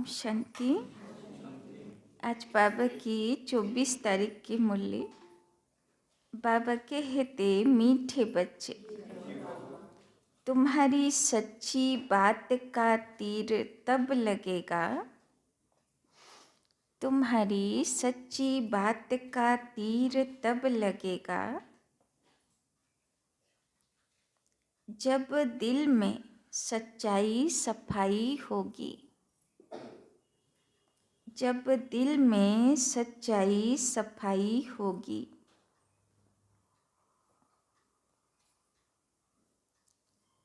शांति। आज बाबा की 24 तारीख की मुरली। बाबा कहते, मीठे बच्चे, तुम्हारी सच्ची बात का तीर तब लगेगा, तुम्हारी सच्ची बात का तीर तब लगेगा जब दिल में सच्चाई सफाई होगी। जब दिल में सच्चाई सफाई होगी।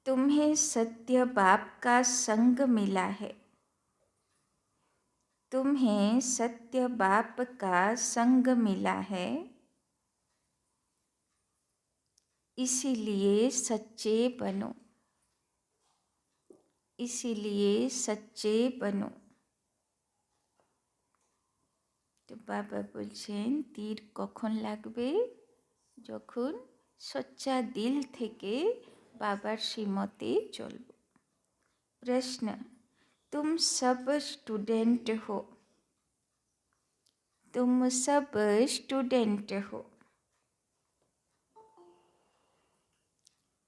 तुम्हें सत्य बाप का संग मिला है, तुम्हें सत्य बाप का संग मिला है, इसीलिए सच्चे बनो, इसीलिए सच्चे बनो। तो बाबा बोलছেন তীর কখন লাগবে? যখন सच्चा दिल থেকে बाबार श्रीमते चलबो। प्रश्न, तुम सब स्टूडेंट हो, तुम सब स्टूडेंट हो।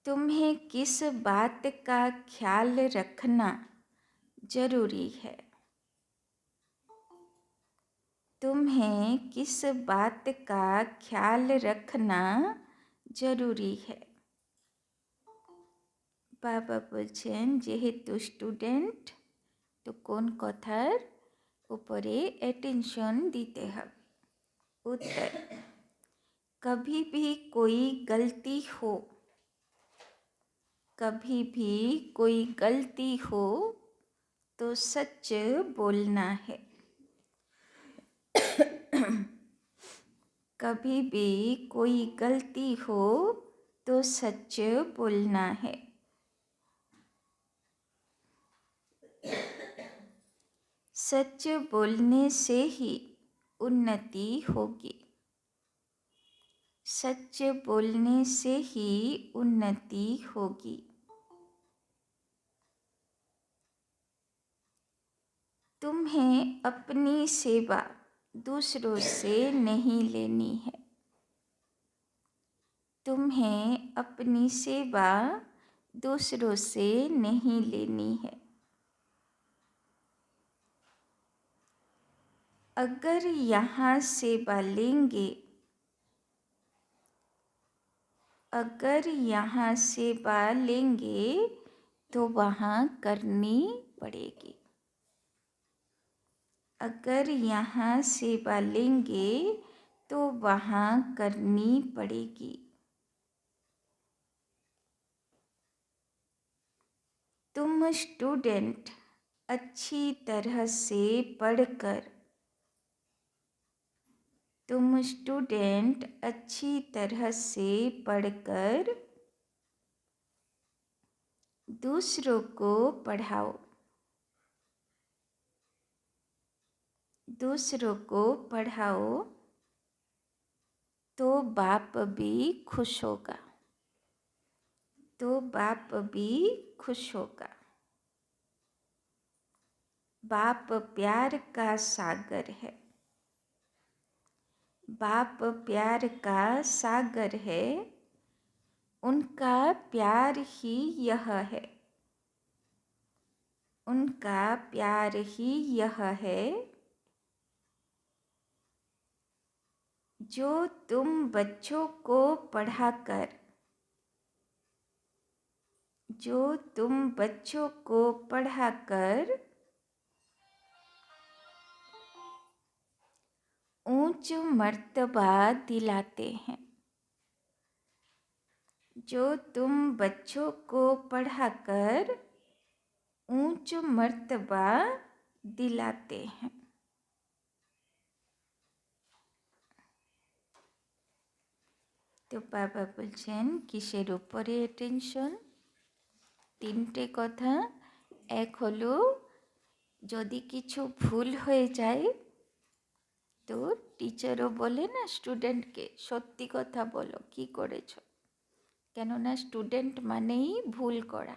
तुम्हें किस बात का ख्याल रखना जरूरी है? तुम्हें किस बात का ख्याल रखना जरूरी है? बाबा बोलছেন যেহেতু स्टूडेंट तो কোন কথার উপরে अटेंशन দিতে হবে। उत्तर, कभी भी कोई गलती हो, कभी भी कोई गलती हो तो सच बोलना है। कभी भी कोई गलती हो तो सच बोलना है। सच बोलने से ही उन्नति होगी, सच बोलने से ही उन्नति होगी। तुम्हें अपनी सेवा दूसरों से नहीं लेनी है, तुम्हें अपनी सेवा दूसरों से नहीं लेनी है। अगर यहाँ सेवा लेंगे, अगर यहाँ सेवा लेंगे तो वहाँ करनी पड़ेगी। अगर यहाँ सेवा लेंगे तो वहाँ करनी पड़ेगी। तुम स्टूडेंट अच्छी तरह से पढ़कर, तुम स्टूडेंट अच्छी तरह से पढ़कर दूसरों को पढ़ाओ, दूसरों को पढ़ाओ तो बाप भी खुश होगा, तो बाप भी खुश होगा। बाप प्यार का सागर है, बाप प्यार का सागर है, उनका प्यार ही यह है, उनका प्यार ही यह है जो तुम बच्चों को पढ़ाकर, जो तुम बच्चों को पढ़ाकर ऊंच मर्तबा दिलाते हैं, जो तुम बच्चों को पढ़ाकर ऊंच मर्तबा दिलाते हैं। तो बाबा बोलছেন কিসের উপরে টেনশন? তিনটে কথা। এক হলো যদি কিছু ভুল হয়ে যায় তো টিচারও বলে না স্টুডেন্টকে সত্যি কথা বলো কি করেছো, কেননা স্টুডেন্ট মানেই ভুল করা।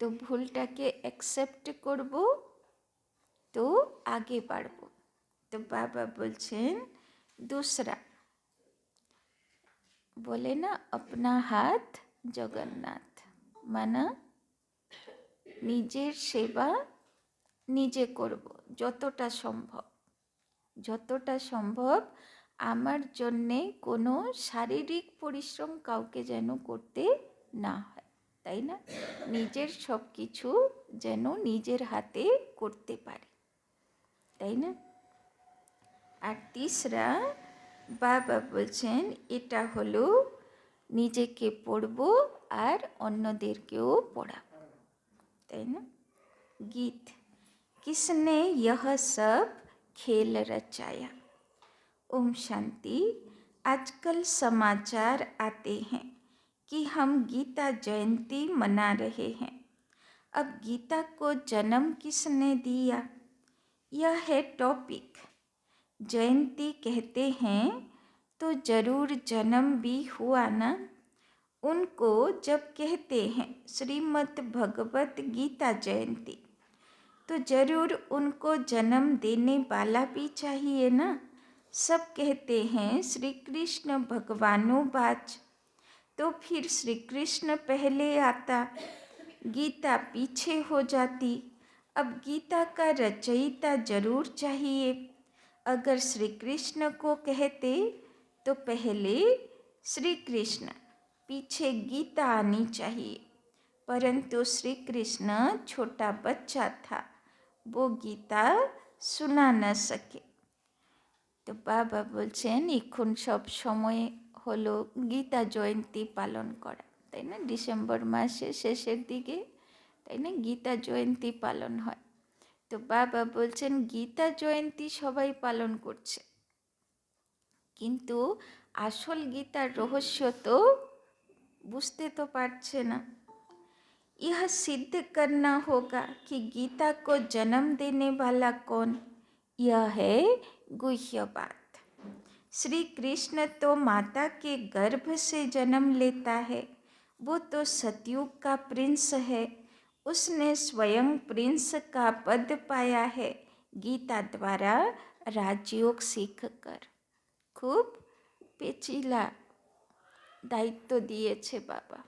তো ভুলটাকে অ্যাকসেপ্ট করব तो आगे बढ़बो। तो बाबा बोलছেন दूसरा, बोले ना अपना हाथ जगन्नाथ, माना নিজের সেবা নিজে করব যতটা সম্ভব আমার জন্যে কোনো শারীরিক পরিশ্রম কাউকে যেন করতে না হয়, তাই না? নিজের সব কিছু যেন নিজের হাতে করতে পারে, তাই না? আর তিসরা বাবা বলছেন এটা হলো নিজেকে পড়বো আর অন্যদেরকেও পড়াবো, তাই না? गीत, किसने यह सब खेल रचाया? ओम शांति। आजकल समाचार आते हैं कि हम गीता जयंती मना रहे हैं। अब गीता को जन्म किसने दिया, यह है टॉपिक। जयंती कहते हैं तो जरूर जन्म भी हुआ ना। उनको जब कहते हैं श्रीमद् भगवत गीता जयंती, तो जरूर उनको जन्म देने वाला भी चाहिए ना। सब कहते हैं श्री कृष्ण भगवानों-बाज, तो फिर श्री कृष्ण पहले आता, गीता पीछे हो जाती। अब गीता का रचयिता जरूर चाहिए। अगर श्री कृष्ण को कहते तो पहले श्री कृष्ण, पीछे गीता आनी चाहिए। परंतु श्री कृष्ण छोटा बच्चा था, वो गीता শোনা না সকে। তো বাবা বলছেন এখন সব সময় হলো গীতা জয়ন্তী পালন করা, তাই না? ডিসেম্বর মাসে শেষের দিকে, তাই না, গীতা জয়ন্তী পালন হয়। তো বাবা বলছেন গীতা জয়ন্তী সবাই পালন করছে, কিন্তু আসল গীতার রহস্য তো বুঝতে তো পারছে না। यह सिद्ध करना होगा कि गीता को जन्म देने वाला कौन, यह है गुह्य बात। श्री कृष्ण तो माता के गर्भ से जन्म लेता है, वो तो सतयुग का प्रिंस है। उसने स्वयं प्रिंस का पद पाया है गीता द्वारा राजयोग सीख कर। खूब पेचीला दायित्व दिएছে बाबा,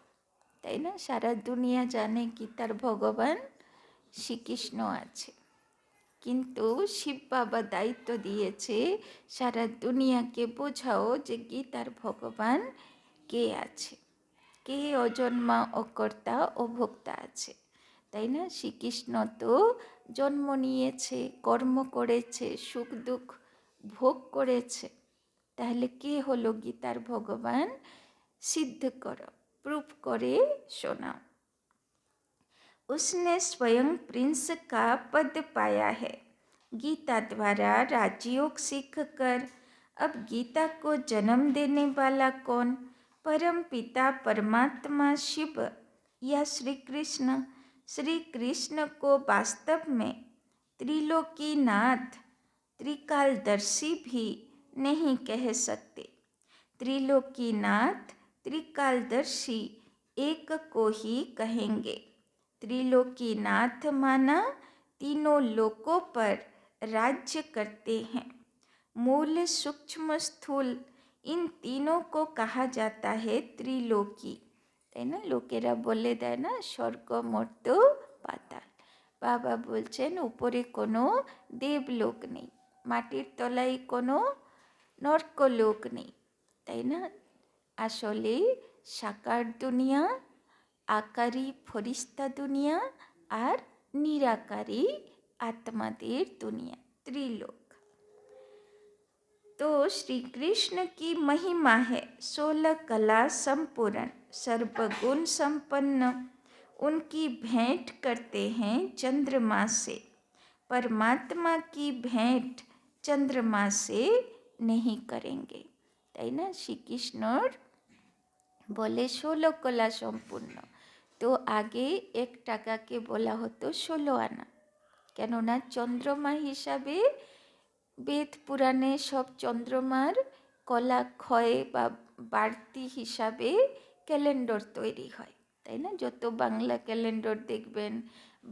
তাই না? সারা দুনিয়া জানে গীতার ভগবান শ্রীকৃষ্ণ আছে, কিন্তু শিব বাবা দায়িত্ব দিয়েছে সারা দুনিয়াকে বোঝাও যে গীতার ভগবান কে আছে, কে অজন্মা অকর্তা ও ভোক্তা আছে, তাই না? শ্রীকৃষ্ণ তো জন্ম নিয়েছে, কর্ম করেছে, সুখ দুঃখ ভোগ করেছে, তাহলে কে হলো গীতার ভগবান? सिद्ध करो, प्रूफ करे सुनाओ। उसने स्वयं प्रिंस का पद पाया है गीता द्वारा राजयोग सीख कर। अब गीता को जन्म देने वाला कौन, परम पिता परमात्मा शिव या श्री कृष्ण? श्री कृष्ण को वास्तव में त्रिलोकीनाथ त्रिकालदर्शी भी नहीं कह सकते। त्रिलोकीनाथ त्रिकालदर्शी एक को ही कहेंगे। त्रिलोकीनाथ माना तीनों लोकों पर राज्य करते हैं। मूल सूक्ष्म स्थूल इन तीनों को कहा जाता है त्रिलोकी, তাই না? লোকেরা বলে দেয় না স্বর্গ মর্ত্য পাতাল। বাবা বলছেন উপরে কোনো দেবলোক নেই, মাটির তলায় কোনো নরকলোক নেই, তাই না? আসলে সাকার দুনিয়া, আকারী ফরিস্তা দুনিয়া আর নিরাকারী आत्मादेर दुनिया, त्रिलोक। तो श्री कृष्ण की महिमा है 16 कला संपूर्ण सर्वगुण संपन्न। उनकी भेंट करते हैं चंद्रमा से। परमात्मा की भेंट चंद्रमा से नहीं करेंगे, তাই না? শ্রীকৃষ্ণর বলে 16 কলা সম্পূর্ণ। তো আগে 1 টাকাকে বলা হতো 16 আনা, কেননা চন্দ্রমা হিসাবে বেদ পুরাণে সব চন্দ্রমার কলা ক্ষয় বা বাড়তি হিসাবে ক্যালেন্ডার তৈরি হয়। তাই না? যত বাংলা ক্যালেন্ডার দেখবেন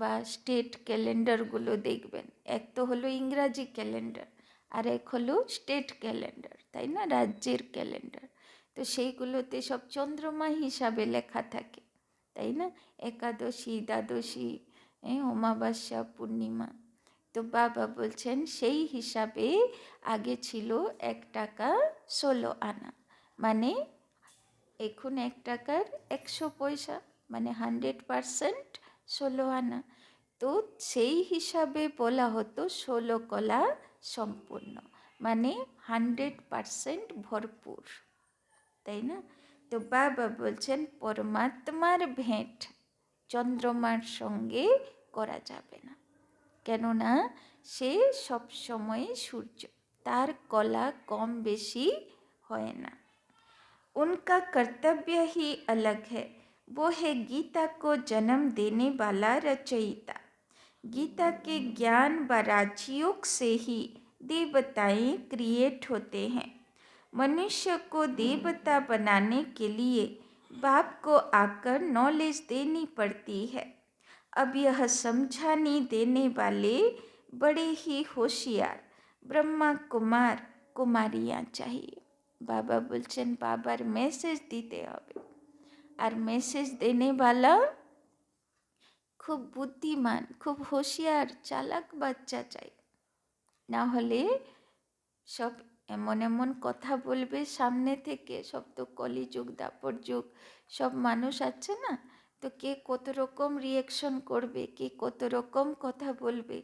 বা স্টেট ক্যালেন্ডারগুলো দেখবেন, এক তো হলো ইংরাজি ক্যালেন্ডার আর এক হলো স্টেট ক্যালেন্ডার, তাই না, রাজ্যের ক্যালেন্ডার। তো সেইগুলোতে সব চন্দ্রমা হিসাবে লেখা থাকে, তাই না, একাদশী, দ্বাদশী, অমাবস্যা, পূর্ণিমা। তো বাবা বলছেন সেই হিসাবে আগে ছিল 1 টাকা 16 আনা, মানে এখন 1 টাকার 100 পয়সা, মানে 100% 16 আনা। তো সেই হিসাবে বলা হতো 16 কলা সম্পূর্ণ, মানে 100% ভরপুর, তাই না? তো বাবা বলছেন পরমাত্মার ভেঁট চন্দ্রমার সঙ্গে করা যাবে না, কেননা সে সবসময় সূর্য, তার কলা কম বেশি হয় না। उनका कर्तव्य ही अलग है, वो है गीता को जन्म देने वाला रचयिता। गीता के ज्ञान व राजयोग से ही देवताएं क्रिएट होते हैं। मनुष्य को देवता बनाने के लिए बाप को आकर नॉलेज देनी पड़ती है। अब यह समझाने देने वाले बड़े ही होशियार ब्रह्मा कुमार कुमारियाँ चाहिए। बाबा बोलছেন বাবার মেসেজ দিতে হবে, আর মেসেজ দেনে वाला খুব বুদ্ধিমান, খুব হোশিয়ার, চালাক বাচ্চা চাই, না হলে সব এমন এমন কথা বলবে সামনে থেকে। সব তো কলিযুগ, দাপর যুগ, সব মানুষ আছে না, তো কে কত রকম রিয়াকশন করবে, কে কত রকম কথা বলবে,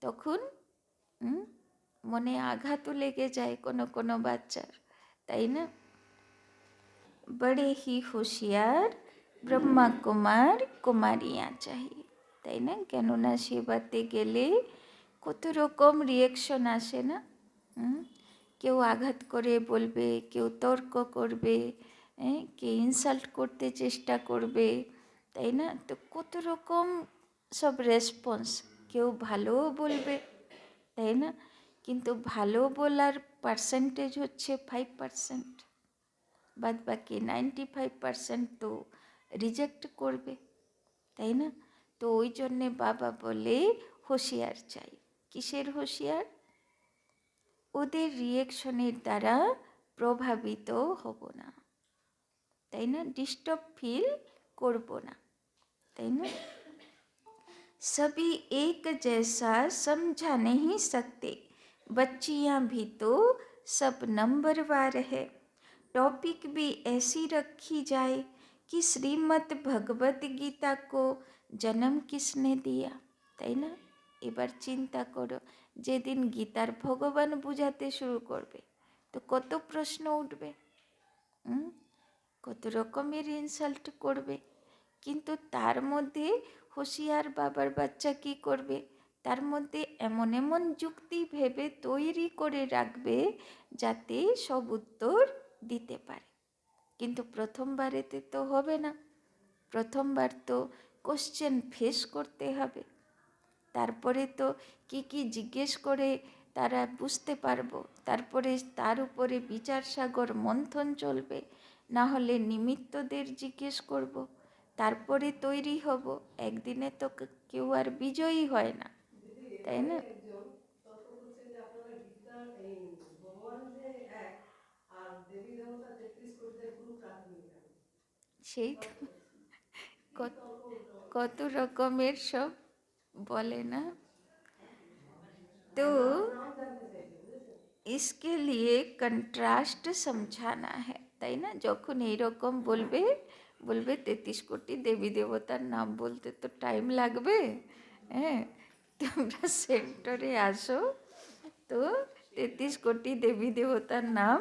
তখন মনে আঘাতও লেগে যায় কোনো কোনো বাচ্চার, তাই না? বড়ে হি হুঁশিয়ার ব্রহ্মা কুমার কুমারিয়া চাই, তাই না? কেননা সেবাতে গেলে কত রকম রিয়াকশন আসে না, কেউ আঘাত করে বলবে, কেউ তর্ক করবে, কে ইনসাল্ট করতে চেষ্টা করবে, তাই না? তো কত রকম সব রেসপন্স, কেউ ভালোও বলবে, তাই না? কিন্তু ভালো বলার পার্সেন্টেজ হচ্ছে 5%, বাদ বাকি 95% তো রিজেক্ট করবে, তাই না? তো ওই জন্যে বাবা বলে হুঁশিয়ার চাই। কিসের হুঁশিয়ার? ওদের রিয়েকশনের দ্বারা প্রভাবিত হব না, তাই না? ডিস্টার্ব ফিল করব না, তাই না? सभी एक जैसा समझा नहीं सकते, बच्चियाँ भी तो सब नंबरवार है। टॉपिक भी ऐसी रखी जाए कि श्रीमद् भगवद गीता को जन्म किसने दिया, তাই না? এবার চিন্তা করো, যেদিন গীতার ভগবান বুঝাতে শুরু করবে তো কত প্রশ্ন উঠবে, কত রকমের ইনসাল্ট করবে। কিন্তু তার মধ্যে হুঁশিয়ার বাবার বাচ্চা কী করবে, তার মধ্যে এমন এমন যুক্তি ভেবে তৈরি করে রাখবে যাতে সব উত্তর দিতে পারে। কিন্তু প্রথমবারেতে তো হবে না, প্রথমবার তো কোশ্চেন ফেস করতে হবে, তারপরে তো কি কি জিজ্ঞেস করে তারা বুঝতে পারবো, তারপরে তার উপরে বিচার সাগর মন্থন চলবে, না হলে নিমিত্তদের জিজ্ঞেস করব, তারপরে তৈরি হব। একদিনে তো কেউ আর বিজয়ী হয় না, তাই না? সেই তো কত কত রকমের সব বলে না। तो इसके लिए कंट्रास्ट समझाना है, তাই না? যখন এইরকম বলবে, বলবে 33 কোটি দেবী দেবতার নাম বলতে তো টাইম লাগবে, হ্যাঁ, তোমরা সেন্টারে আসো, তো 33 কোটি দেবী দেবতার নাম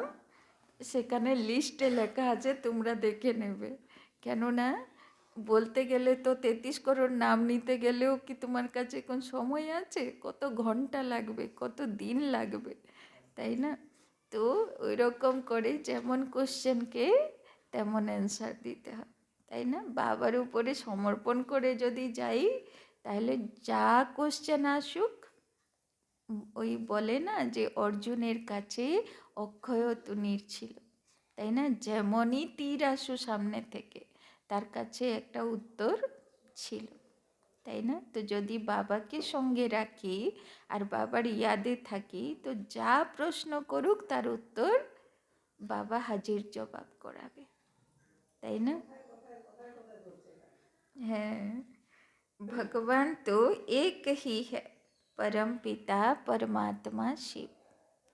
সেখানে লিস্টে লেখা আছে, তোমরা দেখে নেবে। কেননা বলতে গেলে তো 33 করোড় নাম নিতে গেলেও কি তোমার কাছে কোন সময় আছে? কত ঘন্টা লাগবে, কত দিন লাগবে, তাই না? তো ওই রকম করে যেমন কোশ্চেনকে তেমন অ্যান্সার দিতে হয়, তাই না? বাবার উপরে সমর্পণ করে যদি যাই, তাহলে যা কোশ্চেন আসুক, ওই বলে না যে অর্জুনের কাছে অক্ষয় তুনির ছিল, তাই না? যেমনই তীর আসু সামনে থেকে, তার কাছে একটা উত্তর ছিল, তাই না? তো যদি বাবাকে সঙ্গে রাখি আর বাবার ইয়াদে থাকি, তো যা প্রশ্ন করুক তার উত্তর বাবা হাজির জবাব করাবে, তাই না? হ্যাঁ, ভগবান তো একই है, परम पिता परमात्मा शिव,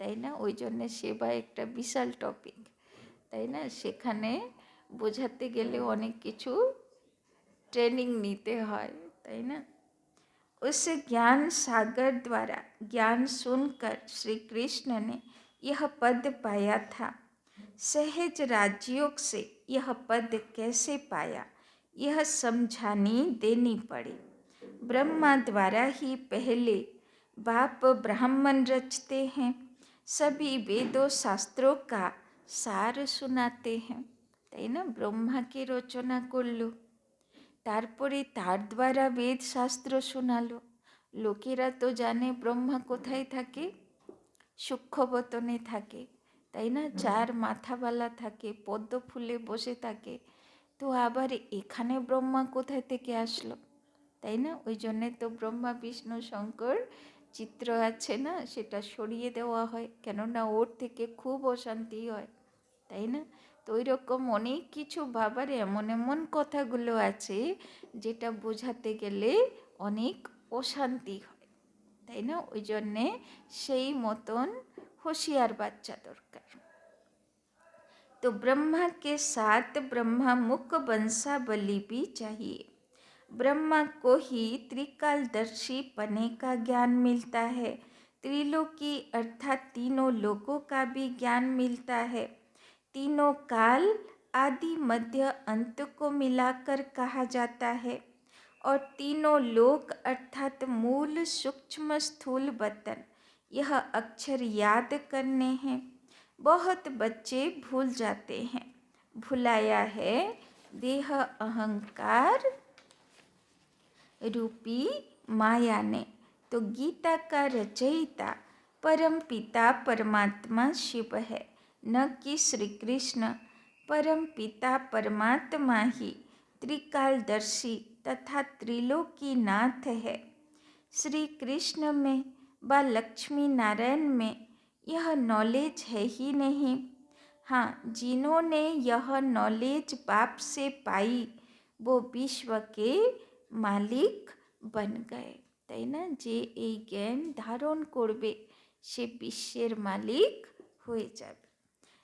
তাই না? ওই জন্যে সেবা একটা বিশাল টপিক, তাই না? সেখানে বোঝাতে গেলে অনেক কিছু ট্রেনিং নিতে হয়, তাই না? उस ज्ञान सागर द्वारा ज्ञान सुनकर श्री कृष्ण ने यह पद पाया था। सहज राजयोग से यह पद कैसे पाया, यह समझानी देनी पड़ी। ब्रह्मा द्वारा ही पहले बाप ब्राह्मण रचते हैं, सभी वेदों शास्त्रों का सार सुनाते हैं, তাই না? ব্রহ্মাকে রচনা করলো, তারপরে তার দ্বারা বেদ শাস্ত্র শোনালো। লোকেরা তো জানে ব্রহ্মা কোথায় থাকে, সূক্ষ্মবতনে থাকে, তাই না? চার মাথাওয়ালা থাকে, পদ্ম ফুলে বসে থাকে। তো আবার এখানে ব্রহ্মা কোথায় থেকে আসলো, তাই না? ওই জন্যে তো ব্রহ্মা বিষ্ণু শঙ্কর চিত্র আছে না, সেটা সরিয়ে দেওয়া হয়, কেননা ওর থেকে খুব অশান্তি হয়, তাই না? তো ওই রকম অনেক কিছু বাবার এমন এমন কথাগুলো আছে যেটা বোঝাতে গেলে অনেক অশান্তি হয়, তাই না? ওই জন্যে সেই মতন হুঁশিয়ার বাচ্চা দরকার। तो ब्रह्मा के साथ ब्रह्मा मुख वंशावली भी चाहिए। ब्रह्मा को ही त्रिकालदर्शी पने का ज्ञान मिलता है, त्रिलोकी अर्थात तीनों लोकों का भी ज्ञान मिलता है। तीनों काल आदि मध्य अंत को मिलाकर कहा जाता है, और तीनों लोक अर्थात मूल सूक्ष्म स्थूल वतन यह अक्षर याद करने हैं। बहुत बच्चे भूल जाते हैं, भुलाया है देह अहंकार रूपी माया ने। तो गीता का रचयिता परम पिता परमात्मा शिव है, न कि श्री कृष्ण। परम पिता परमात्मा ही त्रिकालदर्शी तथा त्रिलोकी नाथ है। श्री कृष्ण में व लक्ष्मी नारायण में यह नॉलेज है ही नहीं। हाँ, जिन्होंने यह नॉलेज बाप से पाई वो विश्व के मालिक बन गए, তাই না? যে এই জ্ঞান ধারণ করবে সে বিশ্বের মালিক হয়ে যাবে।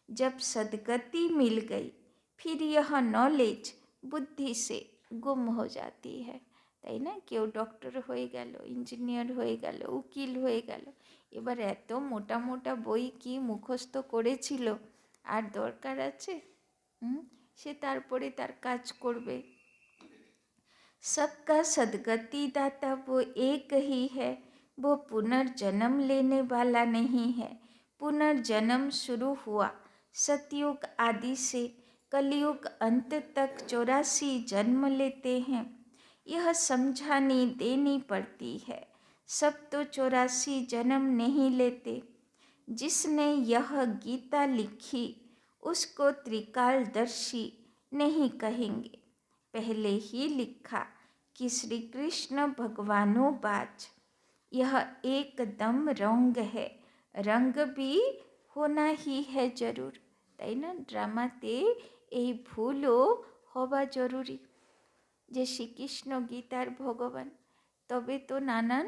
जब सदगति मिल गई फिर यह नॉलेज बुद्धि से गुम हो जाती है, তাই না? কেউ ডক্টর হয়ে গেল, ইঞ্জিনিয়ার হয়ে গেল, উকিল হয়ে গেল, এবার এত মোটা মোটা বই কি মুখস্থ করেছিল, আর দরকার আছে? সে তারপরে তার কাজ করবে। सबका सदगति दाता वो एक ही है, वो पुनर्जन्म लेने वाला नहीं है। पुनर्जन्म शुरू हुआ सतयुग आदि से कलयुग अंत तक 84 जन्म लेते हैं, यह समझानी देनी पड़ती है। सब तो 84 जन्म नहीं लेते। जिसने यह गीता लिखी उसको त्रिकालदर्शी नहीं कहेंगे। पहले ही लिखा कि श्री कृष्ण भगवानोबाज, यह एकदम रंग है, रंग भी होना ही है जरूर, তাই না? ড্রামাতে এই ভুলও হওয়া জরুরি যে শ্রীকৃষ্ণ গীতার ভগবান, তবে তো নানান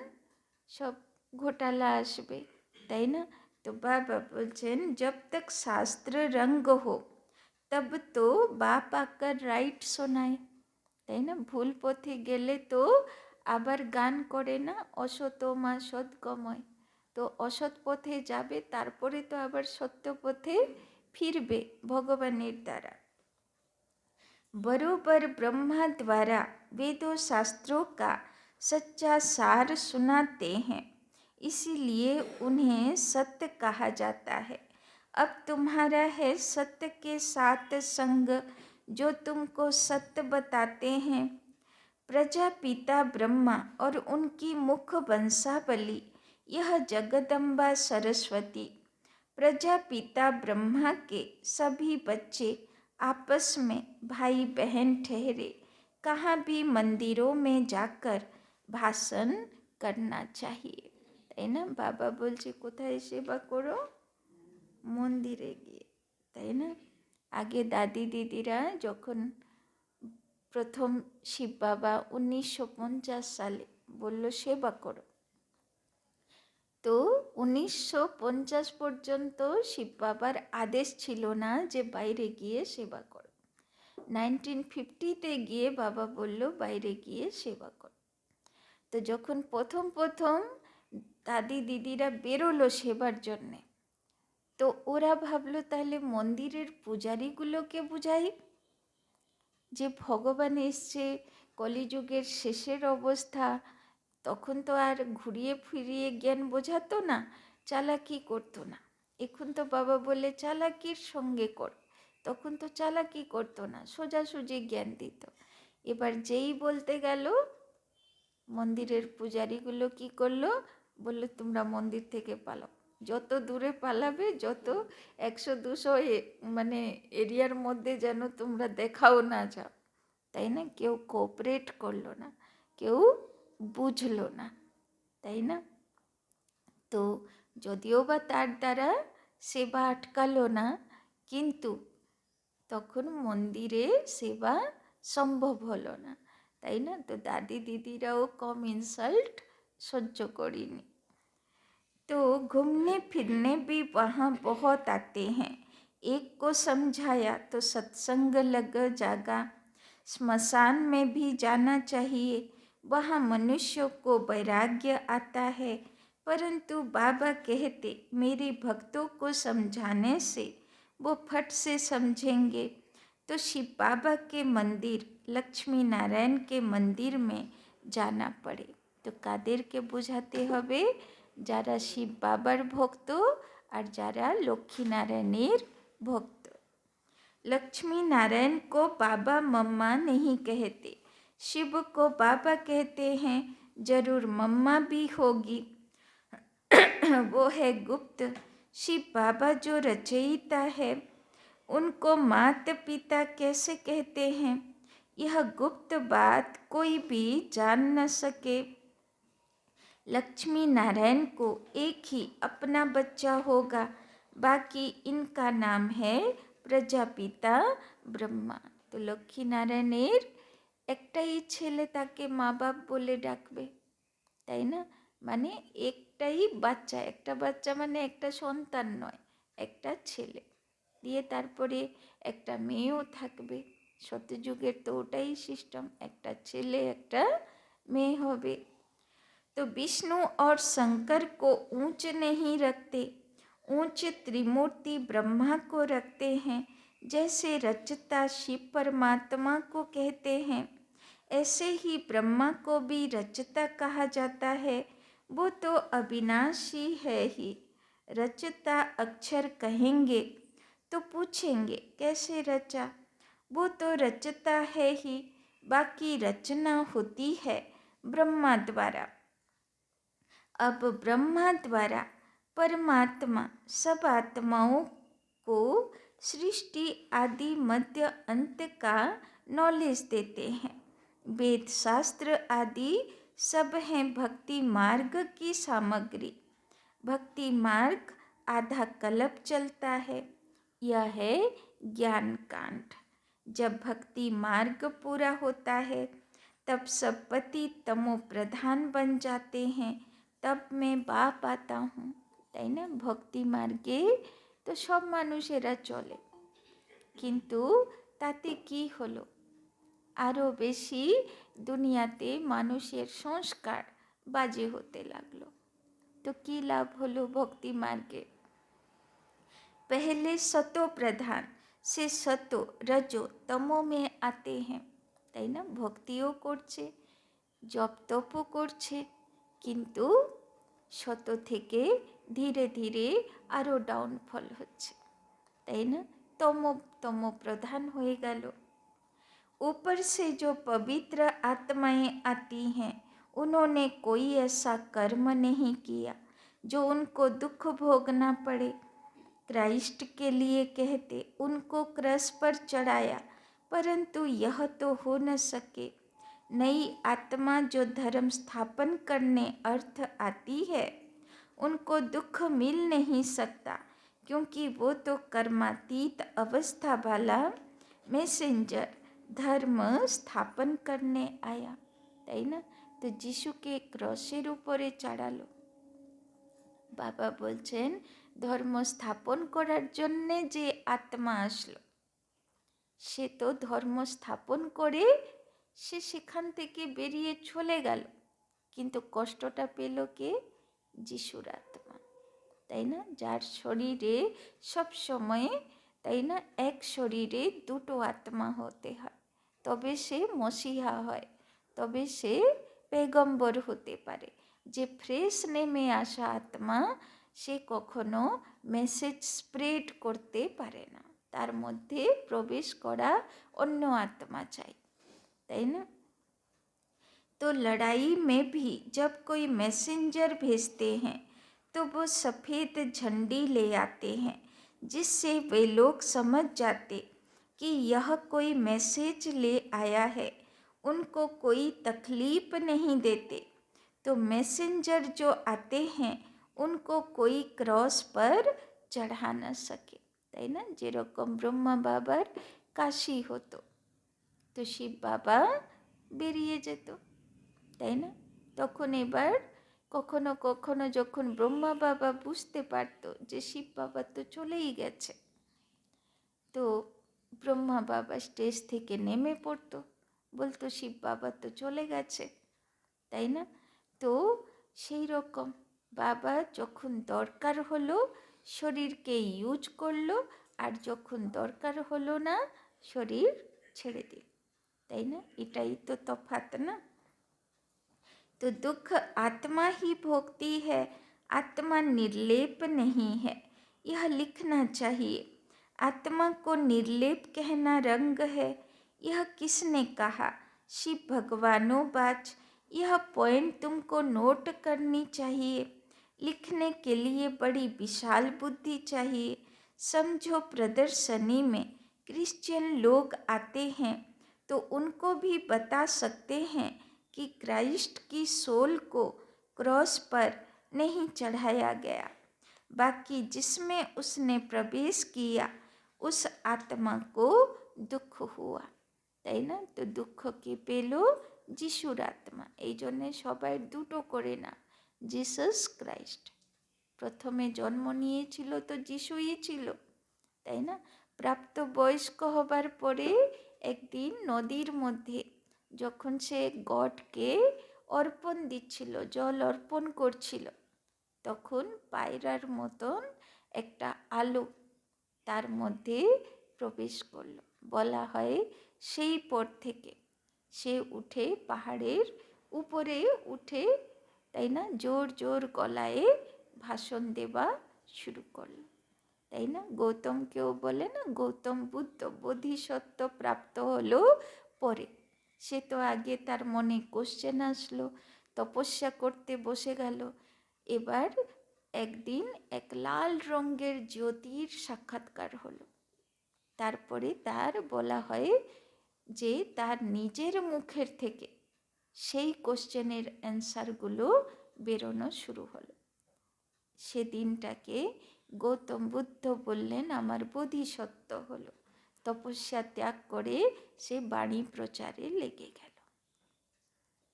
সব ঘোটালা আসবে, তাই না? তো বাবা বলছেন जब तक शास्त्र रंग हो तब तो बाप आकर राइट सुनाए, তাই না? ভুল পথে গেলে তো আবার গান করে না, অসত মা সৎগময়। তো অসৎ পথে যাবে, তারপরে তো আবার সত্য পথে ফিরবে ভগবানের দ্বারা। बरोबर ब्रह्मा द्वारा वेदों शास्त्रों का सच्चा सार सुनाते हैं, इसीलिए उन्हें सत्य कहा जाता है। अब तुम्हारा है सत्य के साथ संग, जो तुमको सत्य बताते हैं। प्रजापिता ब्रह्मा और उनकी मुख वंशावली यह जगदम्बा सरस्वती। प्रजापिता ब्रह्मा के सभी बच्चे आपस में भाई बहन ठहरे, कहाँ भी मंदिरों में जाकर भाषण करना चाहिए। তাই না? বাবা বলছে কোথায় সেবা করো? মন্দিরে গিয়ে, তাই না? আগে দাদি দিদিরা যখন প্রথম শিব বাবা 1950 সালে বলল সেবা করো, তো 1950 পর্যন্ত শিব বাবার আদেশ ছিল না যে বাইরে গিয়ে সেবা করো। 1950-তে গিয়ে বাবা বলল বাইরে গিয়ে সেবা করো। তো যখন প্রথম প্রথম দাদি দিদিরা বেরোলো সেবার জন্যে, তো ওরা ভাবলো তাহলে মন্দিরের পূজারীগুলোকে বুঝাই যে ভগবান এসছে, কলিযুগের শেষের অবস্থা। তখন তো আর ঘুরিয়ে ফিরিয়ে জ্ঞান বোঝাতো না, চালাকি করতো না। এখন তো বাবা বলে চালাকির সঙ্গে কর, তখন তো চালাকি করতো না, সোজাসুজি জ্ঞান দিত। এবার যেই বলতে গেল, মন্দিরের পূজারীগুলো কি করলো, বললো তোমরা মন্দির থেকে পালাও, যত দূরে পালাবে, যত 100-200 মানে এরিয়ার মধ্যে যেন তোমরা দেখাও না যাও, তাই না? কেউ কোঅপারেট করলো না, কেউ বুঝলো না, তাই না? তো যদিও বা তার দ্বারা সেবা আটকালো না, কিন্তু তখন মন্দিরে সেবা সম্ভব হলো না, তাই না? তো দাদি দিদিরাও কম ইনসাল্ট সহ্য করিনি। तो घूमने फिरने भी वहाँ बहुत आते हैं। एक को समझाया तो सत्संग लग जागा। स्मशान में भी जाना चाहिए, वहाँ मनुष्यों को वैराग्य आता है। परंतु बाबा कहते मेरे भक्तों को समझाने से वो फट से समझेंगे। तो शिव बाबा के मंदिर, लक्ष्मी नारायण के मंदिर में जाना पड़े। तो কাদেরকে বোঝাতে হবে? যারা শিব বাবার ভক্ত আর যারা লক্ষ্মীনারায়ণের ভক্ত। लक्ष्मी नारायण को बाबा मम्मा नहीं कहते, शिव को बाबा कहते हैं। जरूर मम्मा भी होगी, वो है गुप्त। शिव बाबा जो रचयिता है, उनको माता पिता कैसे कहते हैं? यह गुप्त बात कोई भी जान न सके। लक्ष्मी नारायण को एक ही अपना बच्चा होगा, बाकी इनका नाम है প্রজাপিতা ব্রহ্মা। তো লক্ষ্মী নারায়ণের একটাই ছেলে, তাকে মা বাপ বলে ডাকবে, তাই না? মানে একটাই বাচ্চা, একটা বাচ্চা মানে একটা সন্তান নয়, একটা ছেলে। দিয়ে তারপরে একটা মেয়েও থাকবে, সত্যযুগের তো ওটাই সিস্টেম, একটা ছেলে একটা মেয়ে হবে। तो विष्णु और शंकर को ऊंच नहीं रखते, ऊंच त्रिमूर्ति ब्रह्मा को रखते हैं। जैसे रचता शिव परमात्मा को कहते हैं, ऐसे ही ब्रह्मा को भी रचता कहा जाता है। वो तो अविनाशी है ही। रचता अक्षर कहेंगे तो पूछेंगे कैसे रचा? वो तो रचता है ही, बाकी रचना होती है ब्रह्मा द्वारा। अब ब्रह्मा द्वारा परमात्मा सब आत्माओं को सृष्टि आदि मध्य अंत का नॉलेज देते हैं। वेद शास्त्र आदि सब हैं भक्ति मार्ग की सामग्री। भक्ति मार्ग आधा कल्प चलता है, यह है ज्ञान कांड। जब भक्ति मार्ग पूरा होता है, तब सब पति तमो प्रधान बन जाते हैं। तब मैं बाप आता हूँ, তাই না? ভক্তি মার্গে তো সব মানুষেরা চলে, কিন্তু তাতে কি হলো? আরও বেশি দুনিয়াতে মানুষের সংস্কার বাজে হতে লাগলো। তো কি লাভ হলো ভক্তি মার্গে? पहले सतो प्रधान से सतो रजो तमो में आते हैं, তাই না? ভক্তিও করছে, জপ তপও করছে, কিন্তু শত থেকে ধীরে ধীরে আরও ডাউনফল হচ্ছে, তাই না? তম প্রধান হয়ে গেল। ऊपर से जो पवित्र आत्माएं आती हैं, उन्होंने कोई ऐसा कर्म नहीं किया जो उनको दुख भोगना पड़े। क्राइस्ट के लिए कहते, उनको क्रस पर चढ़ाया, परंतु यह तो हो न सके। नई आत्मा जो धर्म स्थापन करने अर्थ आती है, उनको दुख मिल नहीं सकता, क्योंकि वो तो कर्मातीत अवस्था वाला मैसेंजर धर्म स्थापन करने आया, তাই না? তো যিশুকে ক্রসের উপরে চাড়ালো। বাবা বলছেন ধর্ম স্থাপন করার জন্যে যে আত্মা আসলো, সে তো ধর্ম স্থাপন করে সে সেখান থেকে বেরিয়ে চলে গেল, কিন্তু কষ্টটা পেল কে? যিশুর আত্মা, তাই না? যার শরীরে সব সময়ে, তাই না, এক শরীরে দুটো আত্মা হতে হয়, তবে সে মসিহা হয়, তবে সে পেগম্বর হতে পারে। যে ফ্রেশ নেমে আসা আত্মা, সে কখনো মেসেজ স্প্রেড করতে পারে না, তার মধ্যে প্রবেশ করা অন্য আত্মা চাই, তাই না? तो लड़ाई में भी जब कोई मैसेंजर भेजते हैं तो वो सफ़ेद झंडी ले आते हैं, जिससे वे लोग समझ जाते कि यह कोई मैसेज ले आया है, उनको कोई तकलीफ नहीं देते। तो मैसेंजर जो आते हैं उनको कोई क्रॉस पर चढ़ा न सके, তাই না? যেরকম ব্রহ্মা বাবার কাশি হতো, তো শিব বাবা বেরিয়ে যেত, তাই না? তখন এবার কখনো কখনো যখন ব্রহ্মা বাবা বুঝতে পারত যে শিব বাবা তো চলেই গেছে, তো ব্রহ্মা বাবা স্টেজ থেকে নেমে পড়তো, বলতো শিব বাবা তো চলে গেছে, তাই না? তো সেই রকম বাবা যখন দরকার হলো শরীরকে ইউজ করলো, আর যখন দরকার হলো না শরীর ছেড়ে দিল, তাই না? এটাই তো তফাৎ না? तो दुख आत्मा ही भोगती है, आत्मा निर्लेप नहीं है, यह लिखना चाहिए। आत्मा को निर्लेप कहना रंग है, यह किसने कहा? शिव भगवानो बाच, यह पॉइंट तुमको नोट करनी चाहिए। लिखने के लिए बड़ी विशाल बुद्धि चाहिए। समझो प्रदर्शनी में क्रिश्चियन लोग आते हैं तो उनको भी बता सकते हैं कि क्राइस्ट की सोल को क्रॉस पर नहीं चढ़ाया गया, बाकी जिसमें उसने प्रवेश किया उस आत्मा को दुख हुआ, তাই না? তো দুঃখকে পেল যিশুর আত্মা। এই জন্যে সবাই দুটো করে না, জিসাস ক্রাইস্ট। প্রথমে জন্ম নিয়েছিল তো যিশুই ছিল, তাই না? প্রাপ্ত বয়স্ক হবার পরে একদিন নদীর মধ্যে যখন সে গডকে অর্পণ দিচ্ছিল, জল অর্পণ করছিল, তখন পায়রার মতন একটা আলো তার মধ্যে প্রবেশ করলো। বলা হয় সেই পর থেকে সে উঠে পাহাড়ের উপরে উঠে, তাই না, জোর জোর গলায় ভাষণ দেওয়া শুরু করলো, তাই না? গৌতমকেও বলে না, গৌতম বুদ্ধ বোধিসত্ত্ব প্রাপ্ত হলো পরে। সে তো আগে তার মনে কোশ্চেন আসলো, তপস্যা করতে বসে গেল, এবার একদিন এক লাল রঙের জ্যোতির সাক্ষাৎকার হলো। তারপরে তার বলা হয় যে তার নিজের মুখের থেকে সেই কোশ্চেনের অ্যান্সারগুলো বেরোনো শুরু হলো। সেদিনটাকে গৌতম বুদ্ধ বললেন আমার বোধিসত্ত্ব হলো, তপস্যা ত্যাগ করে সে বাণী প্রচারে লেগে গেল,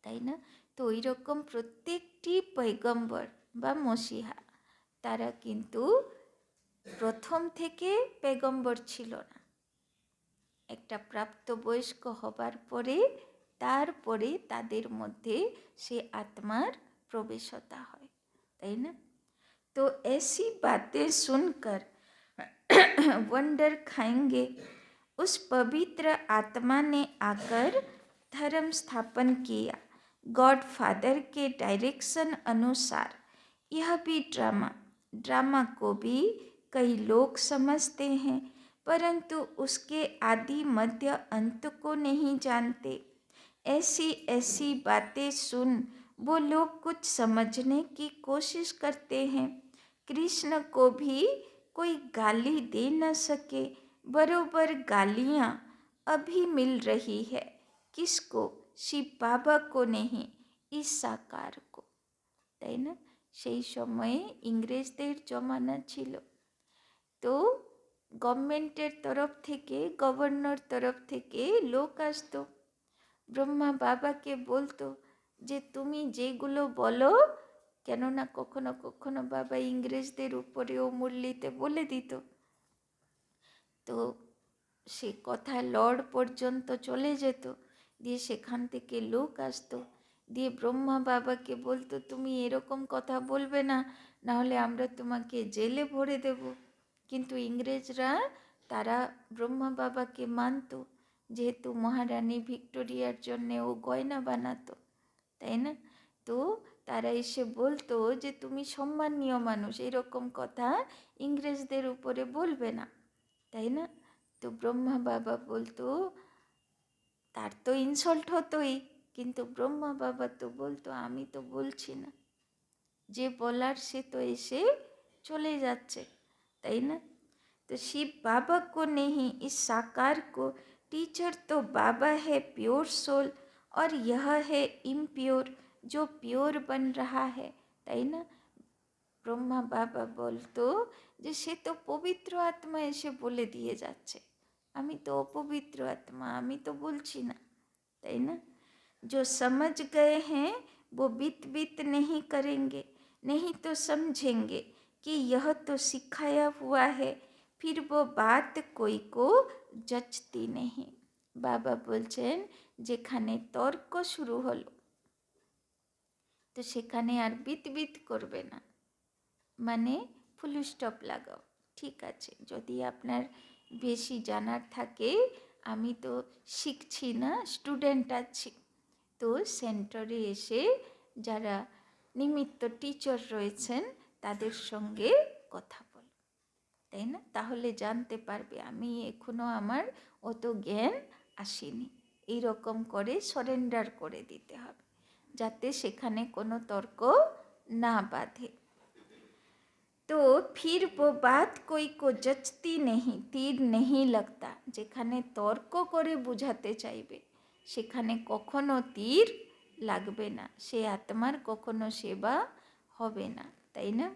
তাই না? তো ওই রকম প্রত্যেকটি পয়গম্বর বা মসিহা তারা কিন্তু প্রথম থেকে পেগম্বর ছিল না, একটা প্রাপ্তবয়স্ক হবার পরে তারপরে তাদের মধ্যে সে আত্মার প্রবেশতা হয়, তাই না? तो ऐसी बातें सुनकर वंडर खाएंगे। उस पवित्र आत्मा ने आकर धर्म स्थापन किया गॉड फादर के डायरेक्शन अनुसार। यह भी ड्रामा को भी कई लोग समझते हैं, परंतु उसके आदि मध्य अंत को नहीं जानते। ऐसी ऐसी बातें सुन वो लोग कुछ समझने की कोशिश करते हैं। कृष्ण को भी कोई गाली दे न सके, बरोबर गालियाँ अभी मिल रही है। किसको? शिव बाबा को नहीं, इस साकार को। তাই না? সেই সময়ে ইংরেজদের জমানা ছিল। তো গভর্নমেন্টের তরফ থেকে, গভর্নর তরফ থেকে লোক আসতো, ব্রহ্মা বাবাকে বলতো যে তুমি যেগুলো বলো, কেননা কখনো কখনো বাবা ইংরেজদের উপরেও মুরলিতে বলে দিত, তো সে কথা লর্ড পর্যন্ত চলে যেত। দিয়ে সেখান থেকে লোক আসতো, দিয়ে ব্রহ্মা বাবাকে বলতো তুমি এরকম কথা বলবে না, নাহলে আমরা তোমাকে জেলে ভরে দেব। কিন্তু ইংরেজরা তারা ব্রহ্মা বাবাকে মানতো, যেহেতু মহারানী ভিক্টোরিয়ার জন্যে ও গয়না বানাতো, তাই না? তো তারা এসে বলতো যে তুমি সম্মানীয় মানুষ, এরকম কথা ইংরেজদের উপরে বলবে না, তাই না? তো ব্রহ্মা বাবা বলতো, তার তো ইনসাল্ট হতোই, কিন্তু ব্রহ্মা বাবা তো বলতো আমি তো বলছি না, যে বলার সে তো এসে চলে যাচ্ছে, তাই না? तो शिव बाबा को नहीं, इस साकार को। टीचर तो बाबा है प्योर सोल, और यह है इम्प्योर जो प्योर बन रहा है, তাই না? ব্রহ্মা বাবা বলতো যে সে তো পবিত্র আত্মা এসে বলে দিয়ে যাচ্ছে, আমি তো অপবিত্র আত্মা, আমি তো বলছি না, তাই না? जो समझ गए हैं वो बीत बीत नहीं करेंगे, नहीं तो समझेंगे कि यह तो सिखाया हुआ है, फिर वो बात कोई को जचती नहीं। বাবা বলছেন যেখানে তর্ক শুরু হলো, তো সেখানে আর বিত বিত করবে না, মানে ফুল স্টপ লাগাও। ঠিক আছে, যদি আপনার বেশি জানার থাকে, আমি তো শিখছি না, স্টুডেন্ট আছি, তো সেন্টারে এসে যারা নিমিত্ত টিচার রয়েছেন তাদের সঙ্গে কথা বল, তাই না? তাহলে জানতে পারবে আমি এখনো আমার অত জ্ঞান আসেনি, এইরকম করে সরেন্ডার করে দিতে হবে, যাতে সেখানে কোনো তর্ক না বাঁধে। তো ফির वो बात कोई को जचती नहीं, तीर नहीं लगता। যেখানে তর্ক করে বুঝাতে চাইবে সেখানে কখনো তীর লাগবে না, সে আত্মার কখনো সেবা হবে না, তাই না?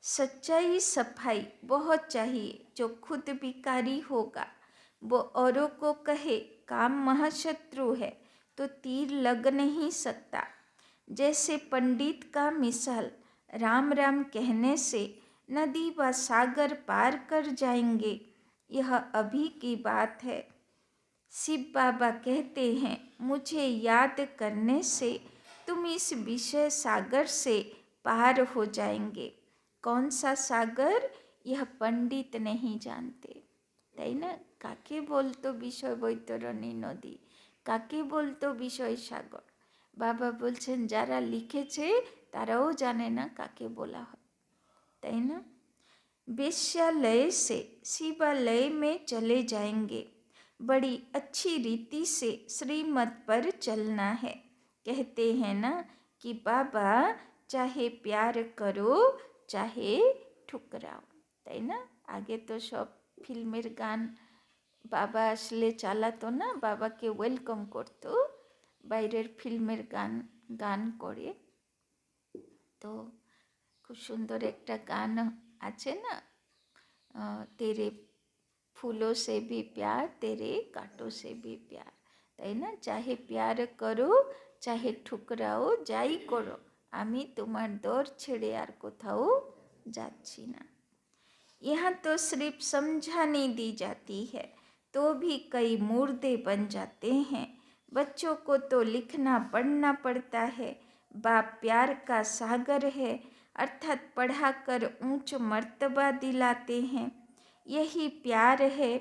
सच्चाई सफाई बहुत चाहिए, जो खुद विकारी होगा वो औरों को कहे काम महाशत्रु है, तो तीर लग नहीं सकता। जैसे पंडित का मिसाल, राम राम कहने से नदी व सागर पार कर जाएंगे, यह अभी की बात है। शिव बाबा कहते हैं मुझे याद करने से तुम इस विषय सागर से पार हो जाएंगे। कौन सा सागर? यह पंडित नहीं जानते, তাই না? কাকে বলতো বিষয় বৈতরণী নদী, কাকে বলতো বিষয় সাগর? বাবা বলছেন যারা লিখেছে তারাও জানে না কাকে বলা হয়, তাই না? वेश्यालय से शिवालय में चले जाएंगे, बड़ी अच्छी रीति से श्रीमत पर चलना है। कहते हैं ना कि बाबा चाहे प्यार करो चाहे ठुकराओ, তাই না? আগে তো সব ফিল্মের গান বাবা আসলে চালাতো না, বাবাকে ওয়েলকাম করতো, বাইরের ফিল্মের গান গান করে। তো খুব সুন্দর একটা গান আছে না, তেরে ফুলো সে ভি প্যার, তেরে কাঁটো সে ভি প্যার, তাই না? চাহে প্যার করো চাহে ঠুকরাও, যাই করো আমি তোমার দর ছেড়ে আর কোথাও যাচ্ছি না। यहाँ तो सिर्फ समझाने दी जाती है, तो भी कई मुर्दे बन जाते हैं। बच्चों को तो लिखना पढ़ना पड़ता है। बाप प्यार का सागर है, अर्थात पढ़ाकर ऊंच मर्तबा दिलाते हैं। यही प्यार है।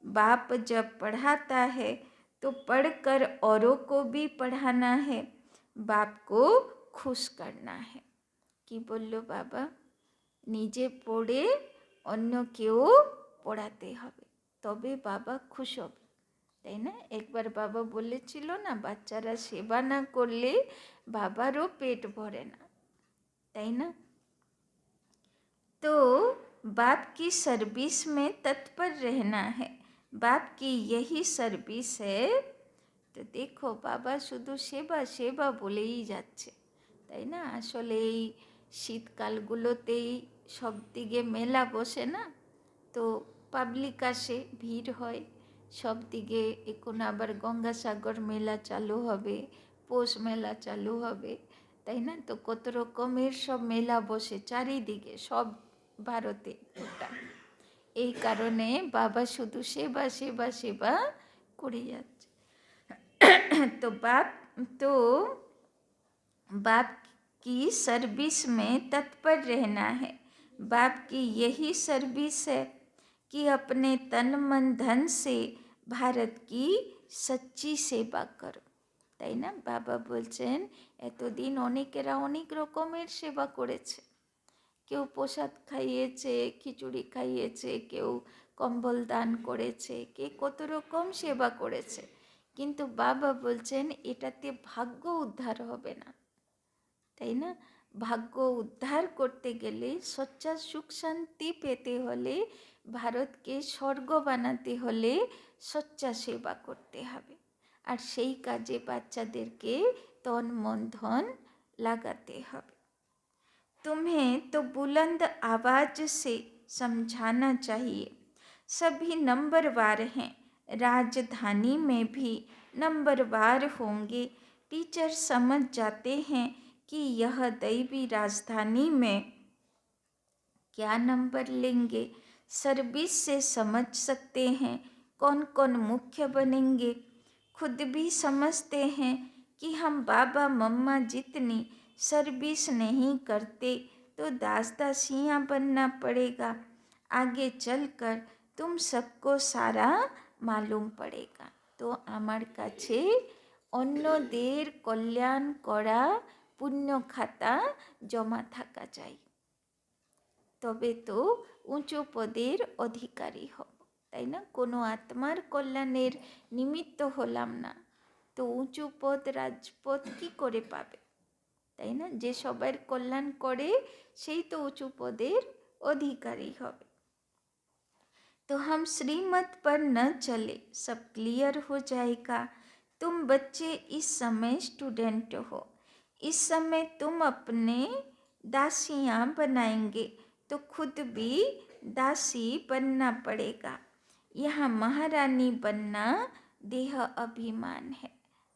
बाप जब पढ़ाता है तो पढ़कर औरों को भी पढ़ाना है, बाप को खुश करना है। कि बोलो बाबा, নিজে পড়ে অন্যকেও পড়াতে হবে, তবে বাবা খুশ হবে, তাই না? একবার বাবা বলেছিল না, বাচ্চারা সেবা না করলে বাবারও পেট ভরে না, তাই না? तो तो बाप की सर्विस में तत्पर रहना है, बाप की यही सर्विस है। তো দেখো বাবা শুধু সেবা সেবা বলেই যাচ্ছে, তাই না? আসলে এই শীতকালগুলোতেই সব দিকে মেলা বসে না, তো পাবলিক আসে, ভিড় হয় সব দিকে। এখন আবার গঙ্গাসাগর মেলা চালু হবে, পৌষ মেলা চালু হবে, তাই না? তো কত রকমের সব মেলা বসে চারিদিকে, সব ভারতে গোটা। এই কারণে বাবা শুধু সেবা সেবা সেবা করে যাচ্ছে। तो बाप की सर्विस में तत्पर रहना है, बाप की यही सर्विस है कि अपने तन मन धन से भारत की सच्ची सेवा करो, তাই না? বাবা বলছেন এতদিন অনেকেরা অনেক রকমের সেবা করেছে, কেউ প্রসাদ খাইয়েছে, খিচুড়ি খাইয়েছে, কেউ কম্বল দান করেছে, কে কত রকম সেবা করেছে, কিন্তু বাবা বলছেন এটাতে ভাগ্য উদ্ধার হবে না, তাই না? ভাগ্য উদ্ধার করতে গেলে, সচ্চা সুখ শান্তি পেতে হলে, ভারতকে স্বর্গ বানাতে হলে সচ্চা সেবা করতে হবে, আর সেই কাজে বাচ্চাদেরকে তন মন ধন লাগাতে হবে। तुम्हें तो बुलंद आवाज से समझाना चाहिए, सभी नंबरवार हैं, राजधानी में भी नंबरवार होंगे। टीचर समझ जाते हैं कि यह दैवी राजधानी में क्या नंबर लेंगे, सर्विस से समझ सकते हैं कौन कौन मुख्य बनेंगे। खुद भी समझते हैं कि हम बाबा मम्मा जितनी सर्विस नहीं करते तो दास दासियाँ बनना पड़ेगा, आगे चलकर तुम सबको सारा मालूम पड़ेगा। तो আমার কাছে অন্যদের কল্যাণ করা পুণ্য খাতা জমা থাকা চাই, তবে তো উঁচু পদের অধিকারী হব, তাই না? কোনো আত্মার কল্যাণের নিমিত্ত হলাম না, তো উঁচু পদ রাজপদ কি করে পাবে, তাই না? যে সবার কল্যাণ করে সেই তো উঁচু পদের অধিকারী হবে। तो हम श्रीमत पर न चले, सब क्लियर हो जाएगा। तुम बच्चे इस समय स्टूडेंट हो, इस समय तुम अपने दासियाँ बनाएंगे तो खुद भी दासी बनना पड़ेगा। यहाँ महारानी बनना देह अभिमान है,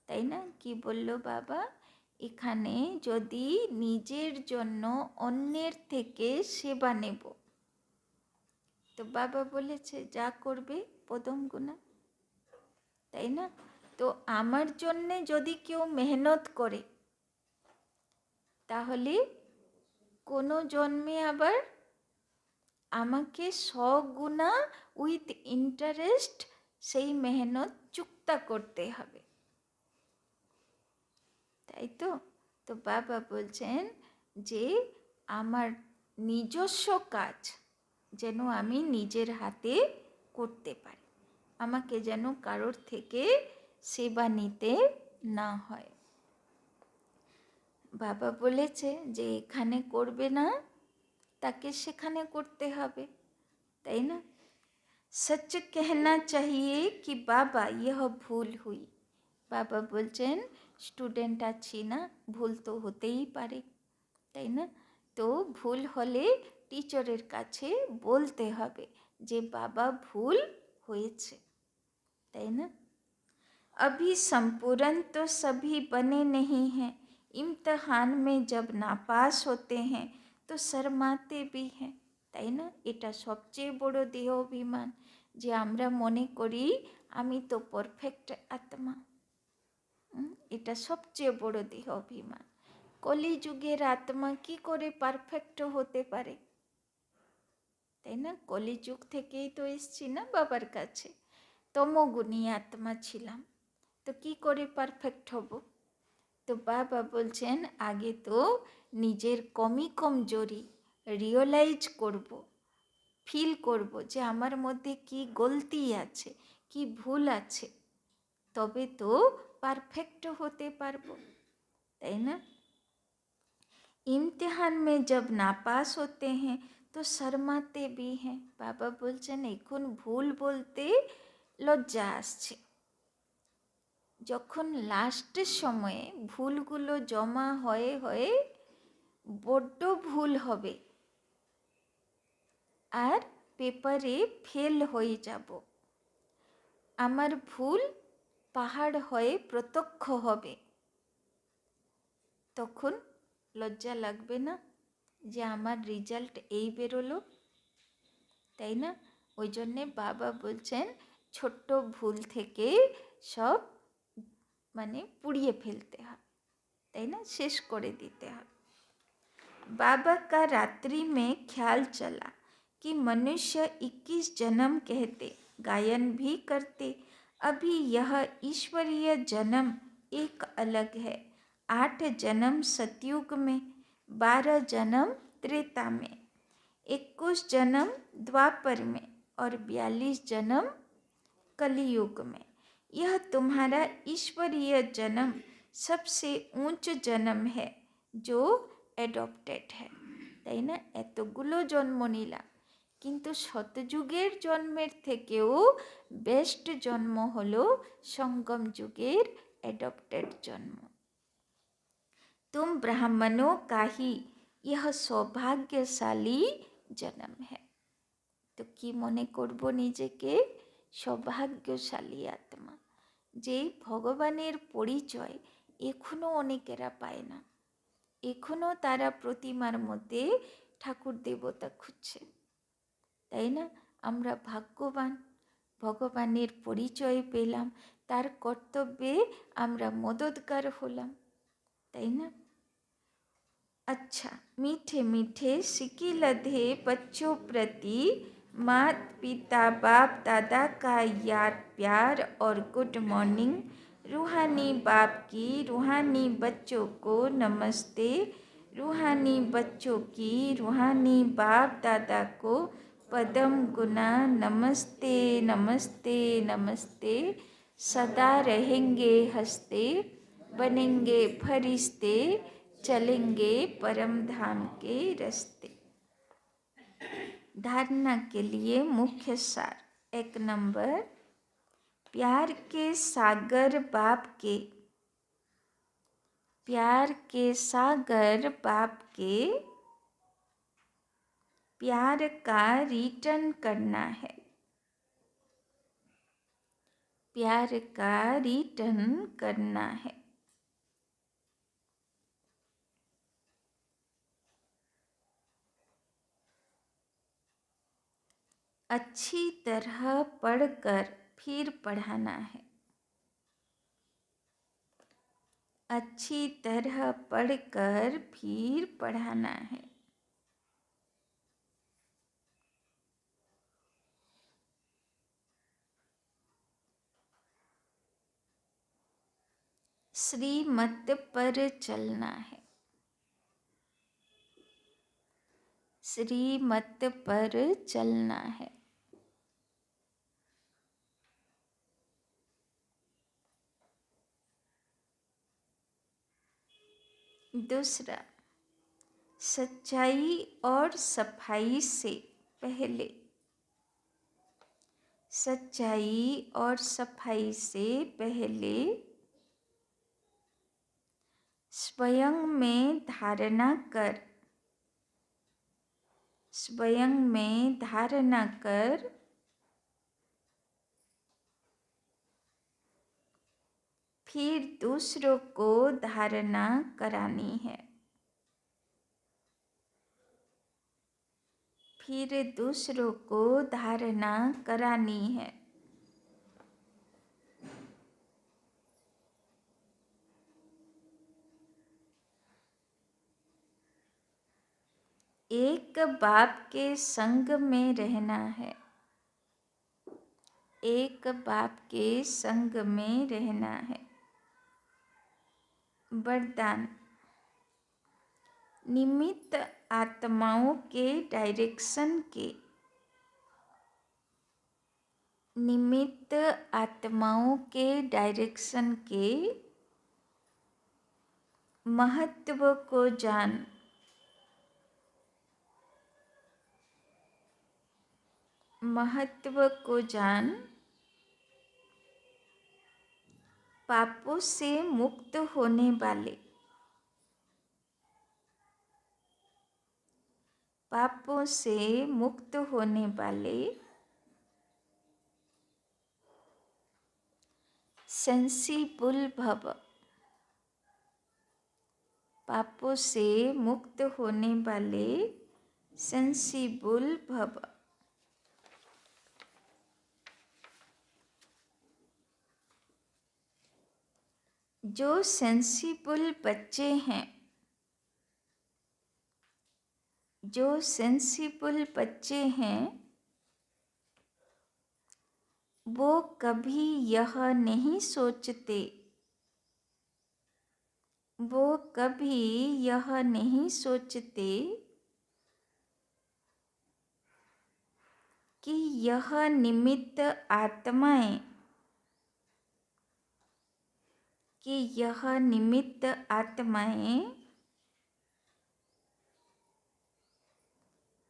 তাই না? কি বললো বাবা? এখানে যদি নিজের জন্য অন্যের থেকে সেবা নেব, তো বাবা বলেছে যা করবে প্রথম গুণা, তাই না? তো আমার জন্যে যদি কেউ মেহনত করে, তাহলে কোনো জন্মে আবার আমাকে সগুণা উইথ ইন্টারেস্ট সেই মেহনত চুক্তা করতে হবে, তাই তো? তো বাবা বলছেন যে আমার নিজস্ব কাজ যেন আমি নিজের হাতে করতে পারি, আমাকে যেন কারোর থেকে সেবা নিতে না হয়। বাবা বলেছে যে এখানে করবে না তাকে সেখানে করতে হবে, তাই না? सच कहना चाहिए कि बाबा यह भूल हुई। বাবা বলছেন স্টুডেন্ট আছি না, ভুল তো হতেই পারে, তাই না? তো ভুল হলে টিচারের কাছে বলতে হবে যে বাবা ভুল হয়েছে, তাই না? अभी संपूर्ण तो सभी बने नहीं हैं, इम्तिहान में जब नापास होते हैं तो शर्माते भी हैं, তাই না? এটা সবচেয়ে বড় দেহ অভিমান, যে আমরা মনে করি আমি তো পারফেক্ট আত্মা। এটা সবচেয়ে বড় দেহ অভিমান। কলিযুগের আত্মা কি করে পারফেক্ট হতে পারে, তাই না? কলিযুগ থেকেই তো এসছি না বাবার কাছে, তমগুণী আত্মা ছিলাম, তো কি করে পারফেক্ট হব? তো বাবা বলছেন আগে তো নিজের কমজোরি রিয়েলাইজ করব, ফিল করব যে আমার মধ্যে কি গলতি আছে, কি ভুল আছে, তবে তো পারফেক্ট হতে পারবো, তাই না? इम्तिहान में जब नापास होते हैं তো শর্মাতে भी हैं। বাবা বলছেন এখন ভুল বলতে লজ্জা আসছে। যখন লাস্টের সময়ে ভুলগুলো জমা হয়ে হয়ে বড্ড ভুল হবে আর পেপারে ফেল হয়ে যাব, আমার ভুল পাহাড় হয়ে প্রত্যক্ষ হবে, তখন লজ্জা লাগবে না যে আমার রেজাল্ট এই বেরোলো, তাই না? ওই জন্যে বাবা বলছেন ছোট্ট ভুল থেকে সব পুড়িয়ে ফেলতে হয়, তাই না? শেষ করে দিতে হয়। बाबा का रात्रि में ख्याल चला कि मनुष्य 21 जन्म कहते, गायन भी करते। अभी यह ईश्वरीय जन्म एक अलग है। 8 जन्म सतयुग में, 12 जन्म त्रेता में, 21 जन्म द्वापर में और 42 जन्म कलियुग में। यह तुम्हारा ईश्वरीय जन्म सबसे ऊंच जन्म है जो অ্যাডপ্টেড হ্যাঁ, তাই না? এতগুলো জন্ম নিলাম, কিন্তু শতযুগের জন্মের থেকেও বেস্ট জন্ম হলো সঙ্গম যুগের অ্যাডপ্টেড জন্ম। तुम ब्राह्मणों का ही यह সৌভাগ্যশালী জন্ম হ্যাঁ। তো কি মনে করব নিজেকে? সৌভাগ্যশালী আত্মা, যে ভগবানের পরিচয় এখনো অনেকেরা পায় না। এখনো তারা প্রতিমার মধ্যে ঠাকুর দেবতা খুঁজছে, তাই না? আমরা ভাগ্যবান, ভগবানের পরিচয় পেলাম, তার কর্তব্যে আমরা মদতগার হলাম, তাই না? अच्छा, मीठे मीठे सिक्की लधे बच्चों प्रति मात पिता बाप दादा का याद प्यार और गुड मॉर्निंग। रूहानी बाप की रूहानी बच्चों को नमस्ते। रूहानी बच्चों की रूहानी बाप दादा को पदम गुना नमस्ते नमस्ते नमस्ते। सदा रहेंगे हंसते, बनेंगे फरिश्ते, चलेंगे परम धाम के रास्ते। धारणा के लिए मुख्य सार। 1 नंबर, प्यार के सागर बाप के, प्यार के सागर बाप के प्यार का रिटर्न करना है, प्यार का रिटर्न करना है। अच्छी तरह पढ़कर फिर पढ़ाना है, अच्छी तरह पढ़कर फिर पढ़ाना है। श्रीमत पर चलना है, श्रीमत पर चलना है। दूसरा, सच्चाई और सफाई से पहले, सच्चाई और सफाई से पहले स्वयं में धारणा कर, स्वयं में धारणा कर फिर दूसरों को धारणा करानी है, फिर दूसरों को धारणा करानी है। एक बाप के संग में रहना है, एक बाप के संग में रहना है। वरदान, निमित्त आत्माओं के डायरेक्शन के, निमित्त आत्माओं के डायरेक्शन के महत्व को जान, महत्व को जान, पापों से मुक्त होने वाले, पापों से मुक्त होने वाले सेंसिबल भव, पापों से मुक्त होने वाले सेंसिबल भव। जो सेंसिबल बच्चे हैं, जो सेंसिबल बच्चे हैं, वो कभी यह नहीं सोचते, वो कभी यह नहीं सोचते कि यह निमित्त आत्माएं, कि यह निमित्त आत्माएं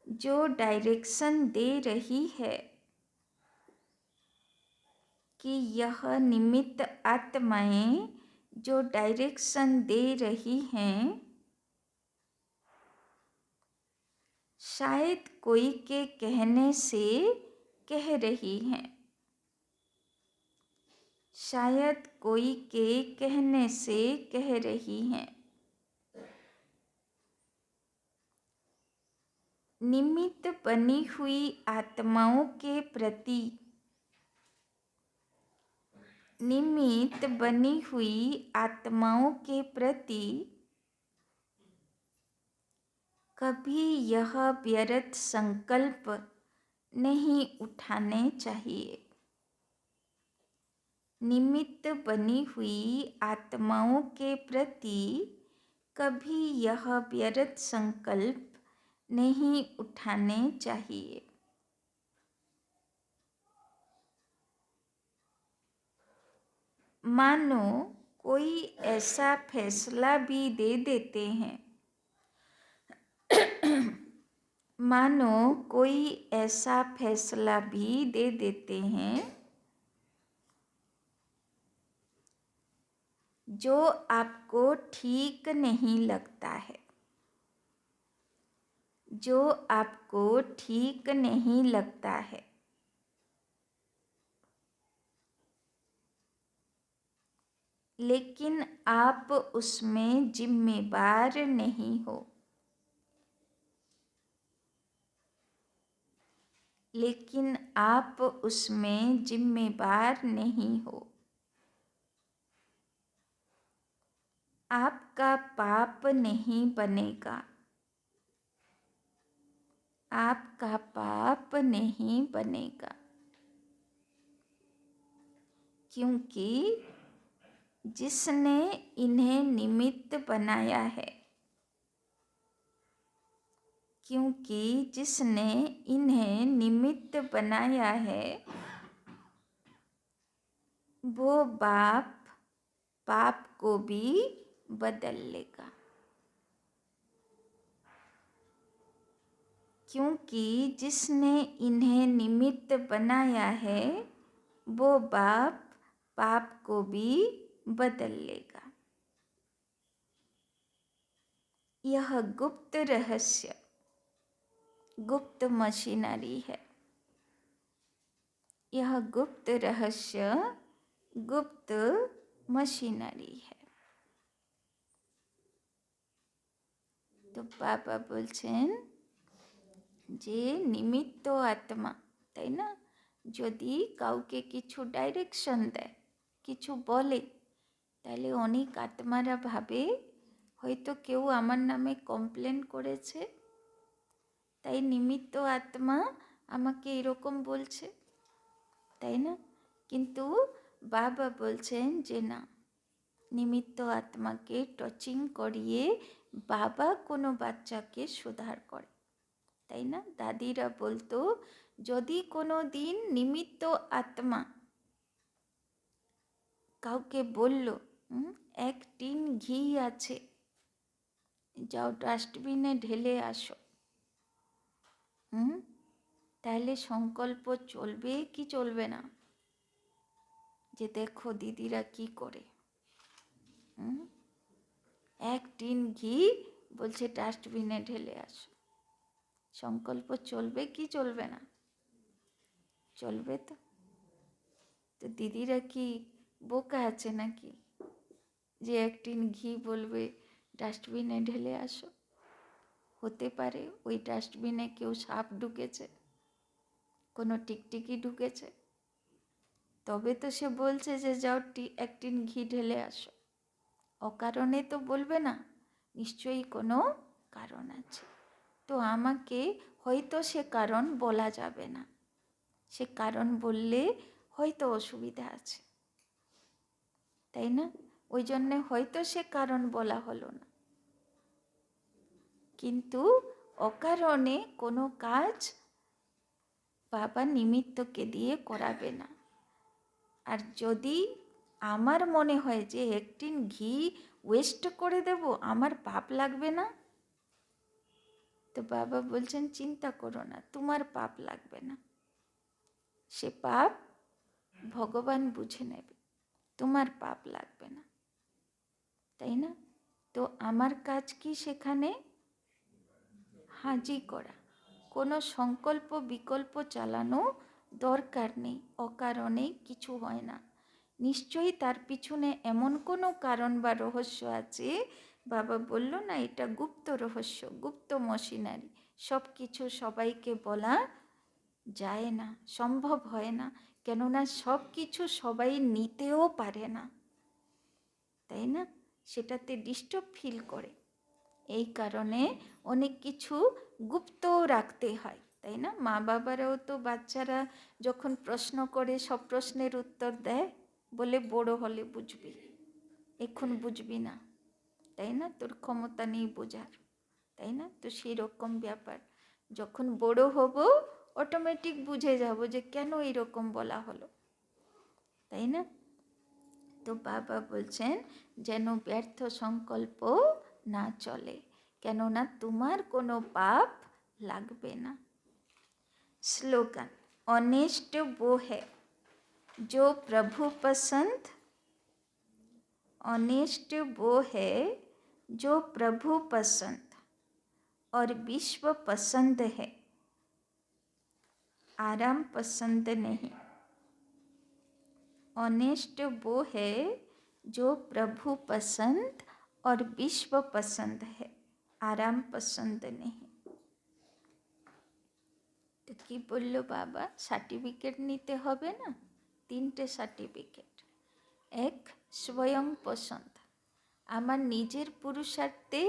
जो डायरेक्शन दे रही है, कि यह निमित्त आत्माएं जो डायरेक्शन दे रही हैं, शायद कोई के कहने से कह रही हैं, शायद कोई के कहने से कह रही हैं। निमित्त बनी हुई आत्माओं के प्रति, निमित्त बनी हुई आत्माओं के प्रति कभी यह व्यर्थ संकल्प नहीं उठाने चाहिए। निमित्त बनी हुई आत्माओं के प्रति कभी यह व्यर्थ संकल्प नहीं उठाने चाहिए। मानो कोई ऐसा फैसला भी दे देते हैं, मानो कोई ऐसा फैसला भी दे देते हैं जो आपको ठीक नहीं लगता है, जो आपको ठीक नहीं लगता है, लेकिन आप उसमें जिम्मेदार नहीं हो, लेकिन आप उसमें जिम्मेदार नहीं हो। आपका पाप नहीं बनेगा, आपका पाप नहीं बनेगा, क्योंकि जिसने इन्हें निमित्त बनाया है, क्योंकि जिसने इन्हें निमित्त बनाया है, वो बाप पाप को भी बदल लेगा, क्योंकि जिसने इन्हें निमित्त बनाया है, वो बाप पाप को भी बदल लेगा। यह गुप्त रहस्य, गुप्त मशीनरी है। यह गुप्त रहस्य, गुप्त मशीनरी है। तो बाबा बोलছেন যে নিমিত্ত আত্মা, তাই না, যদি কাউকে কিছু ডাইরেকশন দেয়, কিছু বলে, তাহলে অনেক আত্মারা ভাবে হয়তো কেউ আমার নামে কমপ্লেন করেছে, তাই নিমিত্ত আত্মা আমাকে এরকম বলছে, তাই না। কিন্তু বাবা বলছেন যে না, নিমিত্ত আত্মাকে টচিং করিয়ে বাবা কোনো বাচ্চাকে সুধার করে, তাই না। দাদিরা বলতো যদি কোনো দিন নিমিত্ত আত্মা কাউকে বলল এক টিন ঘি আছে, যাও ডাস্টবিনে ঢেলে আসো, তাহলে সংকল্প চলবে কি চলবে না? যে দেখো দিদিরা কি করে, এক টিন ঘি বলছে ডাস্টবিনে ঢেলে আসো। সংকল্প চলবে কি চলবে না? চলবে তো। তো দিদিরা কি বোকা আছে নাকি যে এক টিন ঘি বলবে ডাস্টবিনে ঢেলে আসো? হতে পারে ওই ডাস্টবিনে কেউ সাপ ঢুকেছে, কোনো টিকটিকি ঢুকেছে, তবে তো সে বলছে যে যাও এক টিন ঘি ঢেলে আসো। অকারণে তো বলবে না, নিশ্চয়ই কোনো কারণ আছে। তো আমাকে হয়তো সে কারণ বলা যাবে না, সে কারণ বললে হয়তো অসুবিধা আছে, তাই না? ওই জন্যে হয়তো সে কারণ বলা হলো না। কিন্তু অকারণে কোনো কাজ বাবা নিমিত্তকে দিয়ে করাবে না। আর যদি আমার মনে হয় যে এক টিন ঘি ওয়েস্ট করে দেব, আমার পাপ লাগবে না, তো বাবা বলছেন চিন্তা করো না, তোমার পাপ লাগবে না। সে পাপ ভগবান বুঝে নেবে, তোমার পাপ লাগবে না, তাই না? তো আমার কাজ কি সেখানে? হাজি করা, কোনো সংকল্প বিকল্প চালানো দরকার নেই। অকারণে কিছু হয় না, নিশ্চয়ই তার পিছনে এমন কোনো কারণ বা রহস্য আছে। বাবা বলল না, এটা গুপ্ত রহস্য, গুপ্ত মশিনারি, সব কিছু সবাইকে বলা যায় না, সম্ভব হয় না, কেননা সব কিছু সবাই নিতেও পারে না, তাই না? সেটাতে ডিস্টার্ব ফিল করে, এই কারণে অনেক কিছু গুপ্ত রাখতে হয়, তাই না? মা বাবারাও তো বাচ্চারা যখন প্রশ্ন করে সব প্রশ্নের উত্তর দেয়, বলে বড় হলে বুঝবি, এখন বুঝবি না, তাই না? তোর ক্ষমতা নেই বোঝার, তাই না? তো সেই রকম ব্যাপার, যখন বড় হব অটোমেটিক বুঝে যাব যে কেন এরকম বলা হলো, তাই না? তো বাবা বলছেন যেন ব্যর্থ সংকল্প না চলে, কেননা তোমার কোনো পাপ লাগবে না। স্লোগান, ऑनेस्ट वो है जो प्रभु पसंद, ऑनेस्ट वो है जो प्रभु पसंद और विश्व पसंद है, आराम पसंद नहीं। ऑनेस्ट वो है जो प्रभु पसंद और विश्व पसंद है, आराम पसंद नहीं। তো কি বলল বাবা? সার্টিফিকেট নিতে হবে না, তিনটে সার্টিফিকেট। এক, স্বয়ং পছন্দ, আমার নিজের পুরুষার্থে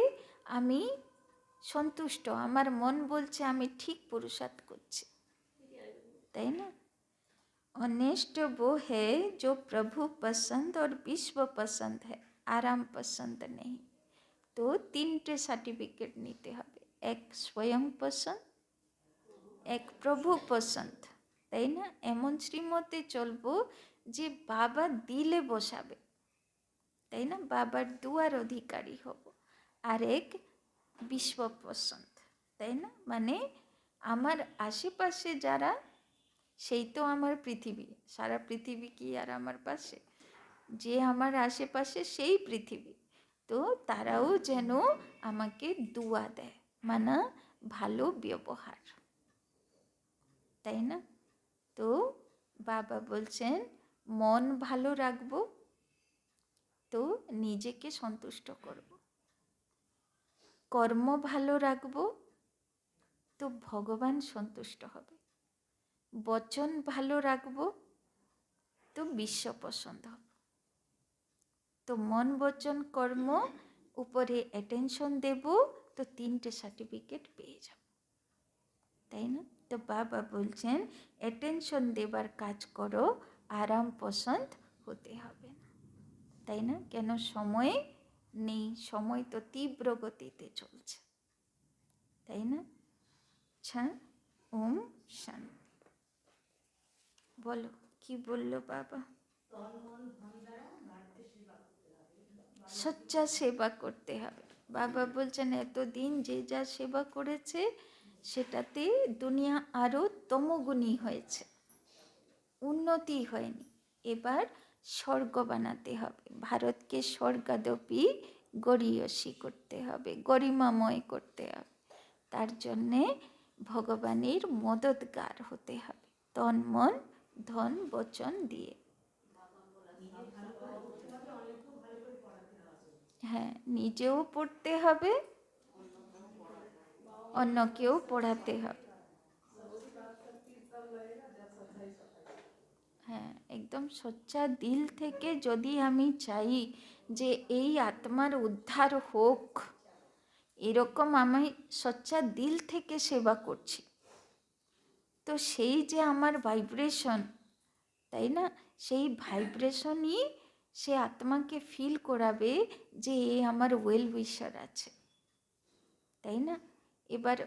আমি সন্তুষ্ট, আমার মন বলছে আমি ঠিক পুরুষার্থ করছি, তাই না? ऑनेस्ट वो है जो प्रभु पसंद और विश्व पसंद है, आराम पसंद नहीं। তো তিনটে সার্টিফিকেট নিতে হবে, এক স্বয়ং পছন্দ, এক প্রভু পছন্দ, তাই না? এমন শ্রীমতে চলবো যে বাবা দিলে বসাবে, তাই না? বাবার দুয়ার অধিকারী হব। আর এক বিশ্ব পছন্দ, তাই না? মানে আমার আশেপাশে যারা, সেই তো আমার পৃথিবী, সারা পৃথিবী কি আর আমার পাশে? যে আমার আশেপাশে সেই পৃথিবী, তো তারাও যেন আমাকে দুয়া দেয়, মানে ভালো ব্যবহার, তাই না? তো বাবা বলছেন মন ভালো রাখবো তো নিজেকে সন্তুষ্ট করব, কর্ম ভালো রাখবো তো ভগবান সন্তুষ্ট হবে, বচন ভালো রাখবো তো বিশ্ব পছন্দ হবে। তো মন বচন কর্ম উপরে অ্যাটেনশন দেব তো তিনটে সার্টিফিকেট পেয়ে যাব, তাই না? তো বাবা বলছেন অ্যাটেনশন দেবার কাজ করো, আরাম পছন্দ হতে হবে না, তাই না? কেন সময় নেই, সময় তো তীব্র গতিতে চলছে, তাই না? আচ্ছা, ওম শান্তি। বলো কি বললো বাবা? সচ্চা সেবা করতে হবে। বাবা বলছেন এতদিন যে যা সেবা করেছে সেটাতে দুনিয়া আরও তমগুণী হয়েছে, উন্নতি হয়নি। এবার স্বর্গ বানাতে হবে, ভারতকে স্বর্গাদপি গরীয়সী করতে হবে, গরিমাময় করতে হবে। তার জন্যে ভগবানের মদতগার হতে হবে, তন মন ধন বচন দিয়ে। হ্যাঁ, নিজেও পড়তে হবে, অন্যকেও পড়াতে হবে। হ্যাঁ, একদম সচ্চা দিল থেকে যদি আমি চাই যে এই আত্মার উদ্ধার হোক, এরকম আমি সচ্চা দিল থেকে সেবা করছি, তো সেই যে আমার ভাইব্রেশন, তাই না, সেই ভাইব্রেশনই সে আত্মাকে ফিল করাবে যে এ আমার ওয়েল উইশার আছে, তাই না। এবার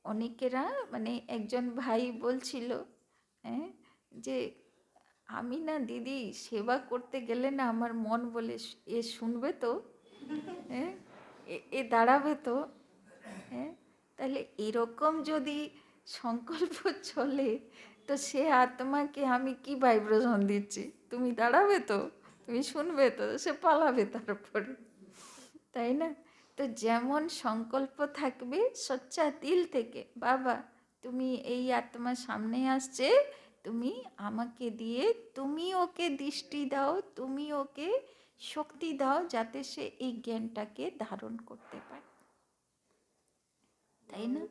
অনেকেরা মানে একজন ভাই বলছিল, হ্যাঁ, যে আমি না দিদি সেবা করতে গেলে না আমার মন বলে এ শুনবে তো, হ্যাঁ, এ দাঁড়াবে তো, হ্যাঁ, তাহলে এরকম যদি সংকল্প চলে, তো সে আত্মাকে আমি কি ভাইব্রেশন দিচ্ছি, তুমি দাঁড়াবে তো, তুমি শুনবে তো, সে পালাবে তারপরে, তাই না। তো যেমন সংকল্প থাকবে সচ্চা দিল থেকে, বাবা তুমি এই আত্মা সামনে আসছে, তুমি আমাকে দিয়ে তুমি ওকে দৃষ্টি দাও, তুমি ওকে শক্তি দাও যাতে সে এই জ্ঞানটাকে ধারণ করতে পারে, তাই না।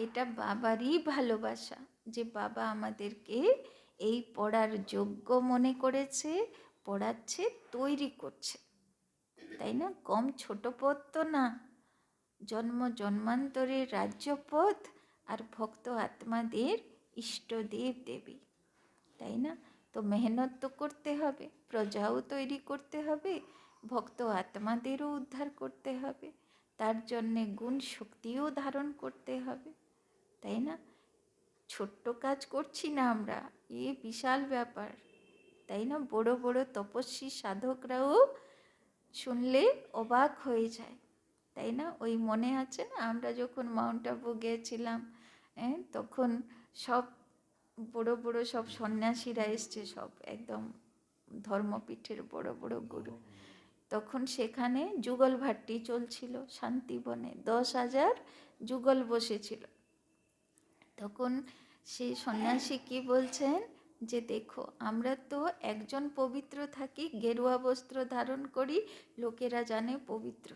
এটা বাবারই ভালোবাসা যে বাবা আমাদেরকে এই পড়ার যোগ্য মনে করেছে, পড়াচ্ছে, তৈরি করছে, তাই না। কম ছোট পথ তো না, জন্ম জন্মান্তরের রাজ্যপথ আর ভক্ত আত্মাদের ইষ্টদেব দেবী, তাই না। তো মেহনত তো করতে হবে, প্রজাও তৈরি করতে হবে, ভক্ত আত্মাদেরও উদ্ধার করতে হবে, তার জন্যে গুণ শক্তিও ধারণ করতে হবে, তাই না। ছোট্ট কাজ করছি না আমরা, এ বিশাল ব্যাপার, তাই না। বড় বড় তপস্বী সাধকরাও শুনলে অবাক হয়ে যায়, তাই না। ওই মনে আছে না আমরা যখন মাউন্ট আবু গিয়েছিলাম, হ্যাঁ, তখন সব বড় বড় সব সন্ন্যাসীরা এসছে, সব একদম ধর্মপীঠের বড় বড় গুরু, তখন সেখানে যুগল ভাট্টি চলছিল শান্তিবনে, 10,000 যুগল বসেছিল। তখন সেই সন্ন্যাসী কি বলছেন যে দেখো আমরা তো একজন পবিত্র থাকি, গেরুয়া বস্ত্র ধারণ করি, লোকেরা জানে পবিত্র,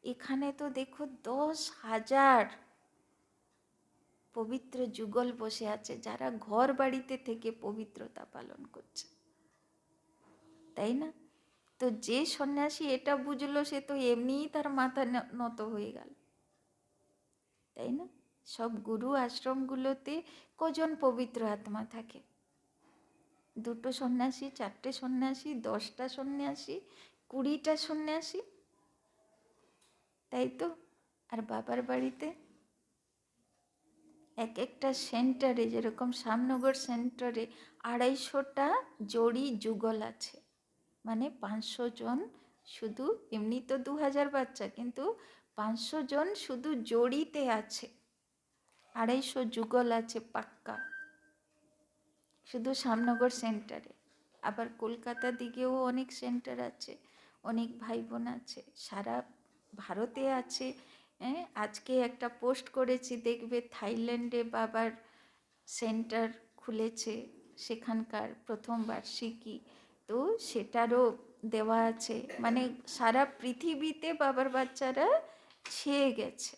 এখানে তো দেখো 10,000 পবিত্র যুগল বসে আছে যারা ঘর বাড়িতে থেকে পবিত্রতা পালন করছে, তাই না। তো যে সন্ন্যাসী এটা বুঝলো সে তো এমনিই তার মাথা নত হয়ে গেল, তাই না। সব গুরু আশ্রমগুলোতে কজন পবিত্র আত্মা থাকে, 2টো সন্ন্যাসী, 4টে সন্ন্যাসী, 10টা সন্ন্যাসী, 20টা সন্ন্যাসী, তাই তো। আর বাবার বাড়িতে এক একটা সেন্টারে, যেরকম শ্যামনগর সেন্টারে 250টা জড়ি যুগল আছে, মানে 500 জন, শুধু এমনি তো 2000 বাচ্চা, কিন্তু 500 জন শুধু জড়িতে আছে, 250 যুগল আছে পাক্কা, শুধু শ্যামনগর সেন্টারে। আবার কলকাতা দিকেও অনেক সেন্টার আছে, অনেক ভাই বোন আছে, সারা ভারতে আছে। হ্যাঁ, আজকে একটা পোস্ট করেছি দেখবে, থাইল্যান্ডে বাবার সেন্টার খুলেছে, সেখানকার প্রথম বার্ষিকী, তো সেটারও দেওয়া আছে, মানে সারা পৃথিবীতে বাবার বাচ্চারা ছেয়ে গেছে,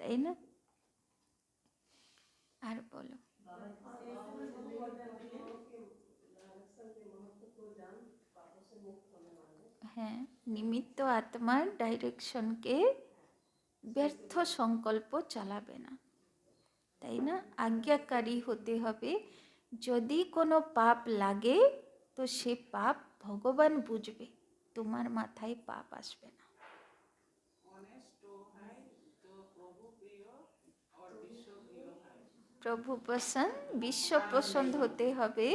তাই না। আর বলো। হ্যাঁ, নিমিত্ত আত্মার ডাইরেকশনকে ব্যর্থ সংকল্প চালাবে না, তাই না। আজ্ঞাকারী হতে হবে, যদি কোনো পাপ লাগে তো সে পাপ ভগবান বুঝবে, তোমার মাথায় পাপ আসবে না। প্রভু পছন্দ, বিশ্ব পছন্দ হতে হবে,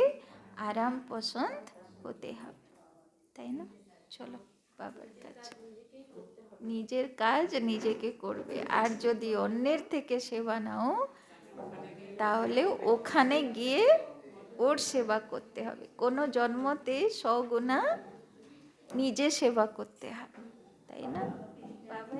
আরাম পছন্দ হতে হবে, তাই না। চলো। বাবার কাছে নিজের কাজ নিজেকে করবে। আর যদি অন্যের থেকে সেবা নাও, তাহলে ওখানে গিয়ে ওর সেবা করতে হবে। কোনো জন্মতে সগুণা নিজে সেবা করতে হবে, তাই না? বাবা